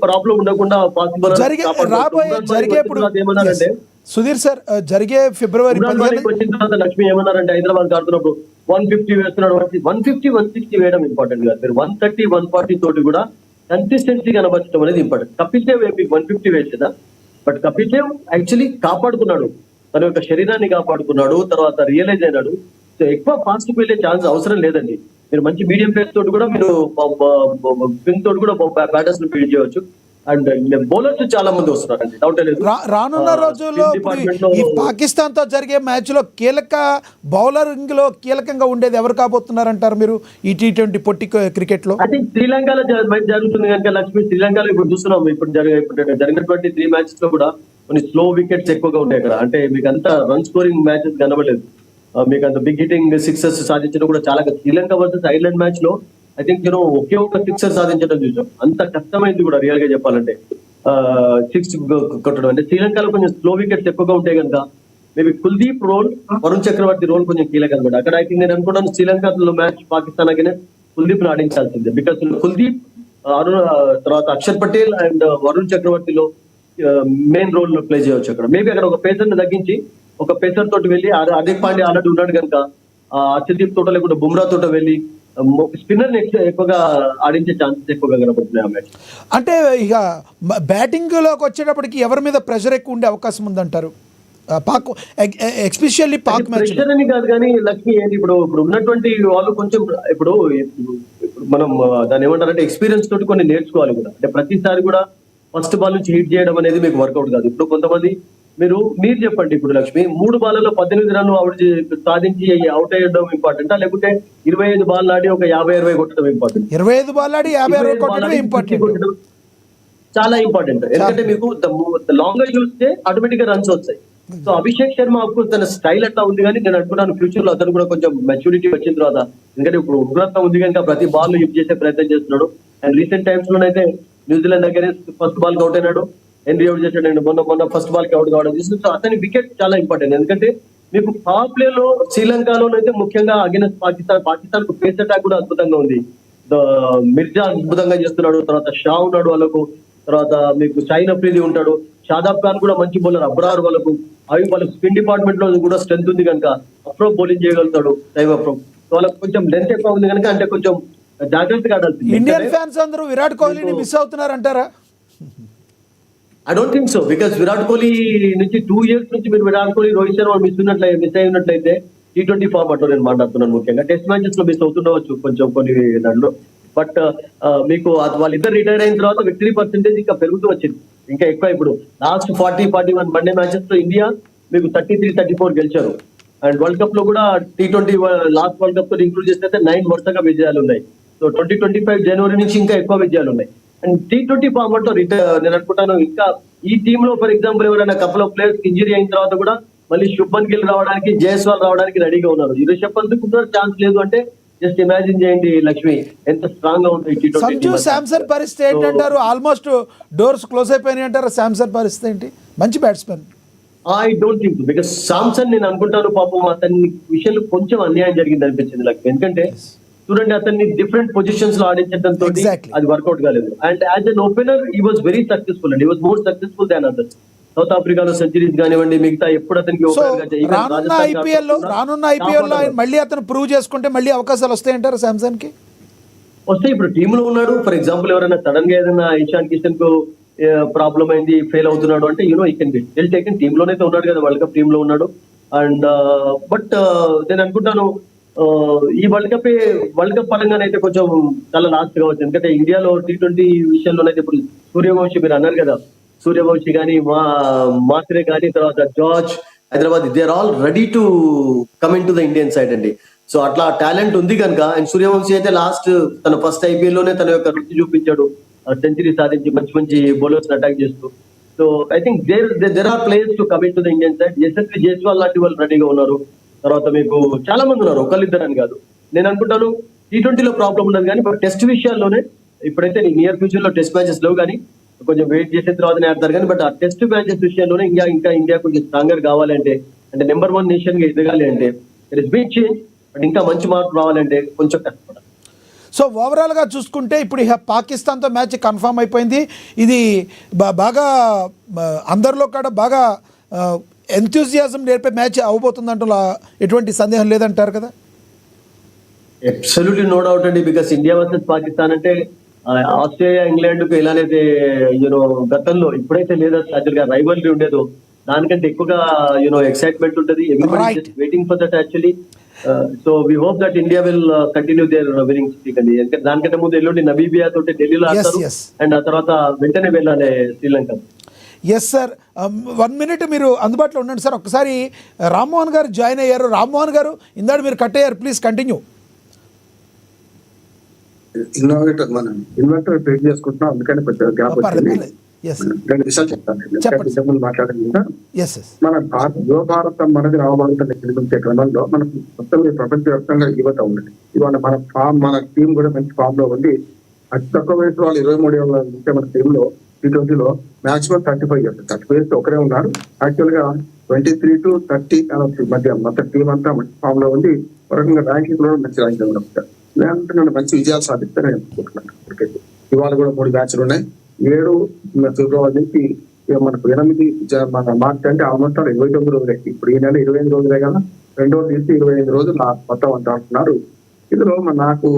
ప్రాబ్లం ఉండకుండా పాసిబుల్ జరిగే ఇప్పుడు ఏమన్నారంటే సుధీర్ సార్ జరిగే ఫిబ్రవరి 15 వచ్చిన తర్వాత లక్ష్మి ఏమన్నారంటే హైదరాబాద్ ఆడుతున్నప్పుడు 150 వేస్తున్నాడు, 150 160 వేయడం ఇంపార్టెంట్ కాదు, మీరు 130 140 తోటి కూడా కన్సిస్టెన్సీ కనబరచడం అనేది ఇంపార్టెంట్. కపిల్ దేవ్ మీకు 150 వేసేదా, బట్ కపిల్ దేవ్ యాక్చువల్లీ కాపాడుకున్నాడు, తన యొక్క శరీరాన్ని కాపాడుకున్నాడు, తర్వాత రియలైజ్ అయినాడు. సో ఎక్కువ ఫాస్ట్ వెళ్ళే ఛాన్స్ అవసరం లేదండి. మీరు మంచి మీడియం పేస్ తోటి కూడా మీరు స్పిన్ తోటి కూడా బ్యాటర్స్ ని ఫీల్డ్ చేయవచ్చు. అండ్ బౌలర్స్ చాలా మంది వస్తున్నారండి, డౌట్ లేదు. రానున్న రోజుల్లో ఈ పాకిస్తాన్ తో జరిగే మ్యాచ్ లో కీలక బౌలరింగ్ లో కీలకంగా ఉండేది ఎవరు కాబోతున్నారంటారు మీరు ఈ T20 పొట్టి క్రికెట్ లో? ఐ థింక్ శ్రీలంకలో జరుగుతుంది కనుక లక్ష్మి, శ్రీలంకలో ఇప్పుడు చూస్తున్నాం, ఇప్పుడు జరిగినటువంటి 3 మ్యాచెస్ లో కూడా కొన్ని స్లో వికెట్స్ ఎక్కువగా ఉంటాయి అక్కడ. అంటే మీకు అంతా రన్ స్కోరింగ్ మ్యాచెస్ కనబడలేదు, మీకు అంత బిగ్ హిట్టింగ్ సిక్సర్స్ సాధించడం కూడా చాలా. శ్రీలంక వర్సెస్ ఐర్లాండ్ మ్యాచ్ లో ఐ థింక్ ఒకే ఒక సిక్సర్ సాధించడం చూసాం. అంత కష్టమైంది కూడా రియల్ గా చెప్పాలంటే 6 కొట్టడం. అంటే శ్రీలంకలో కొంచెం స్లో వికెట్స్ ఎక్కువగా ఉంటాయి కనుక మేబీ కుల్దీప్ రోల్, వరుణ్ చక్రవర్తి రోల్ కొంచెం కీలకం కూడా అక్కడ. ఐ థింక్ నేను అనుకున్నాను శ్రీలంకలో మ్యాచ్ పాకిస్తాన్ అగైన్ కుల్దీప్ ను ఆడించాల్సిందే, బికాస్ కుల్దీప్, తర్వాత అక్షర్ పటేల్ అండ్ వరుణ్ చక్రవర్తిలో మెయిన్ రోల్ ప్లే చేయవచ్చు అక్కడ. మేబీ అక్కడ ఒక పేసర్ ని తగ్గించి ఒక పేసర్ తోటి వెళ్ళి, హార్దిక్ పాండ్యా ఆల్రెడీ ఉన్నాడు కనుక అర్షదీప్ తోట లేకుండా బుమ్రా తోట వెళ్ళి స్పిన్నర్ ఎక్కువగా ఆడించే ఛాన్సెస్ ఎక్కువగా కనబడుతున్నాయి ఆ మ్యాచ్. అంటే ఇక బ్యాటింగ్ లోకి వచ్చేటప్పటికి ఎవరి మీద ప్రెషర్ ఎక్కువ ఉండే అవకాశం ఉందంటారు Pak, especially Pak match? Pressure అని కాదు కానీ లక్ష్మి, ఇప్పుడు ఉన్నటువంటి వాళ్ళు కొంచెం ఇప్పుడు మనం దాన్ని ఏమంటారంటే ఎక్స్పీరియన్స్ తోటి కొన్ని నేర్చుకోవాలి కూడా. అంటే ప్రతిసారి కూడా ఫస్ట్ బాల్ నుంచి హిట్ చేయడం అనేది మీకు వర్కౌట్ కాదు. ఇప్పుడు కొంతమంది మీరు చెప్పండి, ఇప్పుడు లక్ష్మి 3 బాల్లలో 18 రన్లు అవుట్ సాధించి అవుట్ అయ్యడం ఇంపార్టెంటా, లేకపోతే 25 బాల్ ఆడి ఒక 50-60 కొట్టడం ఇంపార్టెంట్? 25 బాల్ ఆడి 50-60 కొట్టడం ఇంపార్టెంట్, చాలా ఇంపార్టెంట్. ఎందుకంటే మీకు లాంగ్ గా చూస్తే ఆటోమేటిక్ గా రన్స్ వస్తాయి. సో అభిషేక్ శర్మ ఆఫ్కోర్స్ తన స్టైల్ అట్లా ఉంది, కానీ నేను అనుకున్నాను ఫ్యూచర్ లో అతను కూడా కొంచెం మెచ్యూరిటీ వచ్చిన తర్వాత, ఎందుకంటే ఇప్పుడు ఉగ్రత ఉంది కనుక ప్రతి బాల్ హిట్ చేసే ప్రయత్నం చేస్తున్నాడు. అండ్ రీసెంట్ టైమ్స్ లోనైతే న్యూజిలాండ్ దగ్గరే ఫస్ట్ బాల్ కి అవుట్ అయినాడు, హెన్రీ అవుట్ చేశాడు, మొన్న ఫస్ట్ బాల్ కి అవుట్ కావడం చేస్తుంది. సో అతని వికెట్ చాలా ఇంపార్టెంట్, ఎందుకంటే మీకు పవర్ ప్లే లో శ్రీలంకలోనైతే ముఖ్యంగా అగైనెస్ట్ పాకిస్తాన్ కు పేస్ అటాక్ కూడా అద్భుతంగా ఉంది. మిర్జా అద్భుతంగా చేస్తున్నాడు, తర్వాత షా ఉన్నాడు వాళ్ళకు, తర్వాత మీకు షాహిన్ అఫ్రీది ఉంటాడు, షాదాబ్ ఖాన్ కూడా మంచి బౌలర్, అబ్రార్ వాళ్ళకు స్పిన్ డిపార్ట్మెంట్ లో కూడా స్ట్రెంత్ ఉంది కనుక అప్రోచ్ బౌలింగ్ చేయగలుగుతాడు, టైమ్ అప్రోచ్. వాళ్ళకి కొంచెం లెంత్ ఎక్కువ ఉంది కనుక అంటే కొంచెం జాగ్రత్తగా ఆడాల్సింది. ఇండియన్ ఫ్యాన్స్ అందరూ విరాట్ కోహ్లీని మిస్ అవుతున్నారు అంటారా? I don't think so, because Virat Kohli నుంచి 2 years నుంచి మీరు విరాట్ కోహ్లీ, రోహిత్ శర్మ మిస్ అయినట్లయితే T20 ఫార్మాట్ లో నేను మాట్లాడుతున్నాను. ముఖ్యంగా టెస్ట్ మ్యాచెస్ లో మిస్ అవుతుండవచ్చు కొంచెం కొన్ని దాంట్లో, బట్ మీకు వాళ్ళిద్దరు రిటైర్ అయిన తర్వాత విక్టరీ పర్సెంటేజ్ ఇంకా పెరుగుతూ వచ్చింది, ఇంకా ఎక్కువ. ఇప్పుడు లాస్ట్ 40-41 వన్డే మ్యాచెస్ లో ఇండియా మీకు 33-34 గెలిచారు. అండ్ వరల్డ్ కప్ లో కూడా T20 లాస్ట్ వరల్డ్ కప్ తో ఇంక్లూడ్ చేస్తే 9 వరుసగా విజయాలు ఉన్నాయి. సో 2025 జనవరి నుంచి ఇంకా ఎక్కువ విజయాలు ఉన్నాయి. అండ్ T20 ఫార్మాట్ లో నేను అనుకుంటాను ఇంకా ఈ టీమ్ లో ఫర్ ఎగ్జాంపుల్ ఎవరైనా కపుల్ ఆఫ్ ప్లేయర్స్ ఇంజరీ అయిన తర్వాత కూడా మళ్ళీ శుభ్మన్ గిల్ రావడానికి, జైస్వాల్ రావడానికి రెడీగా ఉన్నారు. రిషబ్ పంత్ కూడా ఛాన్స్ లేదు అంటే జస్ట్ ఇమాజిన్ చేయండి లక్ష్మి ఎంత స్ట్రాంగ్ గా ఉంది. సంజు శాంసన్ పరిస్థితి ఏంటంటారు? ఆల్మోస్ట్ డోర్స్ క్లోజ్ అయిపోయినాయి అంటారు. శాంసన్ పరిస్థితి ఏంటి? మంచి batsmen. I don't think, because Samson నేను అనుకుంటాను పాపం అతని విషయంలో కొంచెం అన్యాయం జరిగింది అనిపించింది లక్ష్మి. ఎందుకంటే చూడండి అతన్ని డిఫరెంట్ పొజిషన్స్ లో ఆడించడంతో అది వర్కౌట్ కాలేదు. అండ్ యాజ్ అన్ ఓపెనర్ ఈ వాజ్ వెరీ సక్సెస్ఫుల్ అండ్ ఈ was more successful than others. South ఆఫ్రికాలో సెంచరీస్ కానివ్వండి, మిగతా ఎప్పుడు అతనికి రానున్న ఐపీఎల్ లో మళ్ళీ అతను ప్రూవ్ చేసుకుంటే మళ్ళీ అవకాశాలు వస్తాయంటారు శాంసన్ కి? వస్తాయి. ఇప్పుడు టీమ్ లో ఉన్నాడు, ఫర్ ఎగ్జాంపుల్ ఎవరైనా సడన్ గా ఏదైనా ఇషాన్ కిషన్ కు ప్రాబ్లం అయింది, ఫెయిల్ అవుతున్నాడు అంటే ఈ can be still taken. Team లోనైతే ఉన్నాడు కదా, వరల్డ్ కప్ టీమ్ లో ఉన్నాడు. అండ్ బట్ నేను అనుకుంటాను ఈ వరల్డ్ కప్ పరంగానైతే కొంచెం చాలా లాస్ట్ కావచ్చు. ఎందుకంటే ఇండియాలో T20 విషయంలోనైతే ఇప్పుడు సూర్యవంశీ మీరు అన్నారు కదా, సూర్యవంశీ కానీ మాత్రే కానీ, తర్వాత George Hyderabad, they are all ready to coming to the Indian side అండి. సో అట్లా టాలెంట్ ఉంది కనుక. అండ్ సూర్యవంశీ అయితే లాస్ట్ తన ఫస్ట్ IPL లోనే తన యొక్క రుచి చూపించాడు, సెంచరీ సాధించి మంచి బౌలర్స్ అటాక్ చేస్తూ. So I think there are players to coming to the Indian side. Yashasvi Jaiswal లాంటి వాళ్ళు రెడీగా ఉన్నారు. తర్వాత మీకు చాలా మంది ఉన్నారు, ఒకళ్ళిద్దరని కాదు. నేను అనుకుంటాను T20 లో ప్రాబ్లం ఉండదు కానీ బట్ టెస్ట్ విషయాల్లోనే ఇప్పుడైతే నియర్ ఫ్యూచర్ లో టెస్ట్ మ్యాచెస్ లేవు కానీ కొంచెం వెయిట్ చేసిన తర్వాతనే ఆడతారు. కానీ బట్ ఆ టెస్ట్ మ్యాచెస్ విషయంలోనే ఇంకా ఇండియా కొంచెం స్ట్రాంగర్ కావాలంటే, అంటే నెంబర్ 1 నేషన్ గా ఎదగాలి అంటే it is big change. But ఇంకా మంచి మార్పు రావాలంటే కొంచెం కష్టపడాలి. సో ఓవరాల్గా చూసుకుంటే ఇప్పుడు ఇక పాకిస్తాన్తో మ్యాచ్ కన్ఫర్మ్ అయిపోయింది. ఇది బాగా అందరిలో కూడా బాగా ఎంతూజియాజం నేర్పే మ్యాచ్ అవబోతుందంటూ ఎటువంటి సందేహం లేదంటారు కదా? అబ్సల్యూట్లీ నో డౌట్ అండి, బికాస్ ఇండియా వర్సెస్ పాకిస్తాన్ అంటే ఆస్ట్రేలియా ఇంగ్లాండ్ కు ఎలానైతే గతంలో ఇప్పుడైతే లేదా యాక్చువల్ గా రైవల్రీ ఉండేదో దానికంటే ఎక్కువగా ఎక్సైట్మెంట్ ఉంటుంది. Waiting for that actually. So we hope that India will continue their winning streak అండి. ఎందుకంటే దానికంటే ముందు ఎల్లుండి నమీబియా తోటి ఢిల్లీలో ఆడతారు అండ్ ఆ తర్వాత వెంటనే వెళ్ళాలి శ్రీలంక. ఎస్ సార్, 1 minute మీరు అందుబాటులో ఉండండి సార్. ఒక్కసారి రామ్మోహన్ గారు జాయిన్ అయ్యారు. రామ్మోహన్ గారు ఇందాక మీరు కట్ అయ్యారు, ప్లీజ్ కంటిన్యూ. ఇన్వర్టర్ ట్రీట్ చేసుకుంటున్నాం, అందుకని కొంచెం గ్యాప్ వచ్చింది. 2 విషయాలు చెప్తాను మాట్లాడకుండా. మన యువ భారతం మనది నవభారతం నిర్మించే క్రమంలో మనకు మొత్తం ప్రపంచవ్యాప్తంగా యువత ఉంది. ఇవాళ మన టీం కూడా మంచి ఫామ్ లో ఉంది. అతి తక్కువ వయసు వాళ్ళు 23 ఏళ్ళ ఉంటే మన టీమ్ లో T20లో మాక్సిమం 35 years. 35 years ఒకరే ఉన్నారు. యాక్చువల్ గా 23 to 30 మధ్య మొత్తం టీం అంతా మంచి ఫామ్ లో ఉంది. ఒక రకంగా ర్యాంకింగ్ లో మంచి ర్యాంకింగ్ లో ఉంటారు. లేదంటే నేను మంచి విజయాలు సాధిస్తే నేను అనుకుంటున్నాను. క్రికెట్ ఇవాళ కూడా 3 మ్యాచ్లు ఉన్నాయి. 7 ఫిబ్రవరి నుంచి మనకు 8 మార్చి అంటే ఆల్మోస్ట్ 29 రోజులే. ఇప్పుడు ఈ నెల 25 రోజులే కదా, 2వ తీసి 25 రోజులు మొత్తం అంతా అంటున్నారు. ఇందులో నాకు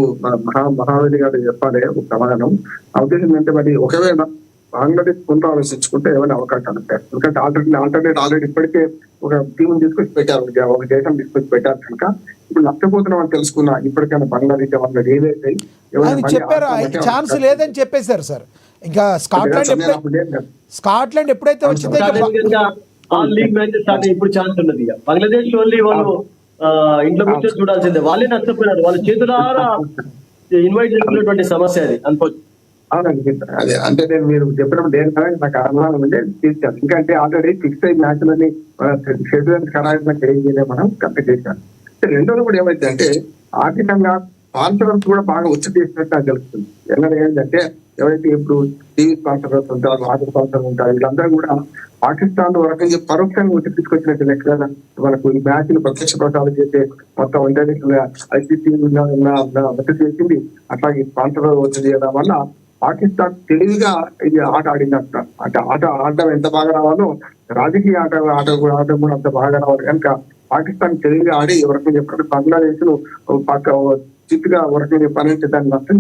మహావతి గారు చెప్పాలి ఒక సమాధానం. ఆ ఉద్దేశం ఏంటంటే మరి ఒకవేళ బంగ్లాదేశ్ పునరాలోచించుకుంటే ఏమైనా అవకాశాలు ఉంటాయి. ఎందుకంటే ఆల్రెడీ ఇప్పటికే ఒక టీం తీసుకొచ్చి పెట్టారు, ఒక దేశం తీసుకొచ్చి పెట్టారు కనుక ఇప్పుడు నష్టపోతున్నాం అని తెలుసుకున్నా ఇప్పటికైనా బంగ్లాదేశ్ వాళ్ళు ఏదైతే చెప్పారు ఛాన్స్ లేదని చెప్పేశారు సార్. ఇంకా స్కాట్లాండ్ ఎప్పుడైతే వచ్చిందో లీగ్ మ్యాచెస్ స్టార్ట్ ఇప్పుడు ఛాన్స్ ఉన్నది. బంగ్లాదేశ్ ఓన్లీ వాళ్ళు ఇంట్లో కూర్చొని చూడాల్సిందే. వాళ్ళే నష్టపోయినారు, వాళ్ళ చేతులారా ఇన్వైట్ చేసుకున్నటువంటి సమస్య అది అనుకోవచ్చు. అవునండి, అదే అంటే నేను మీరు చెప్పినప్పుడు దేనికైనా నాకు అనుమానం ఉంటే తీసుకెళ్ళాను. ఎందుకంటే ఆల్రెడీ ఫిక్స్ అయిన మ్యాచ్లని షెడ్యూల్ ఖరాయినా చేంజ్ మనం కంప్లీట్ చేశాను. రెండోది కూడా ఏమైంది అంటే ఆర్థికంగా స్పాన్సర్స్ కూడా బాగా వచ్చి చేసినట్టు నాకు తెలుస్తుంది. ఎలా ఏంటంటే ఎవరైతే ఇప్పుడు టీవీ స్పాన్సర్స్ ఉంటారు, వాటర్ స్పాన్సర్ ఉంటారు, వీళ్ళందరూ కూడా పాకిస్తాన్ వరకు పరోక్షంగా వచ్చి తీసుకొచ్చినట్టు లెక్క మనకు ఈ మ్యాచ్ ని ప్రత్యక్ష ప్రసారం చేసే మొత్తం ఇంటర్నేషనల్ ICC మద్దతు చేసింది. అట్లాగే స్పాన్సర్ వచ్చి చేయడం వల్ల పాకిస్తాన్ తెలివిగా ఇది ఆట ఆడినట్టు. ఆట ఆడడం ఎంత బాగా రావాలో రాజకీయ ఆట కూడా అంత బాగా రావాలి కనుక పాకిస్తాన్ తెలివిగా ఆడి ఎవరికి చెప్పినట్టు బంగ్లాదేశ్ పక్క చిట్టుగా ఎవరికి చెప్పాలంటే దాన్ని నష్టం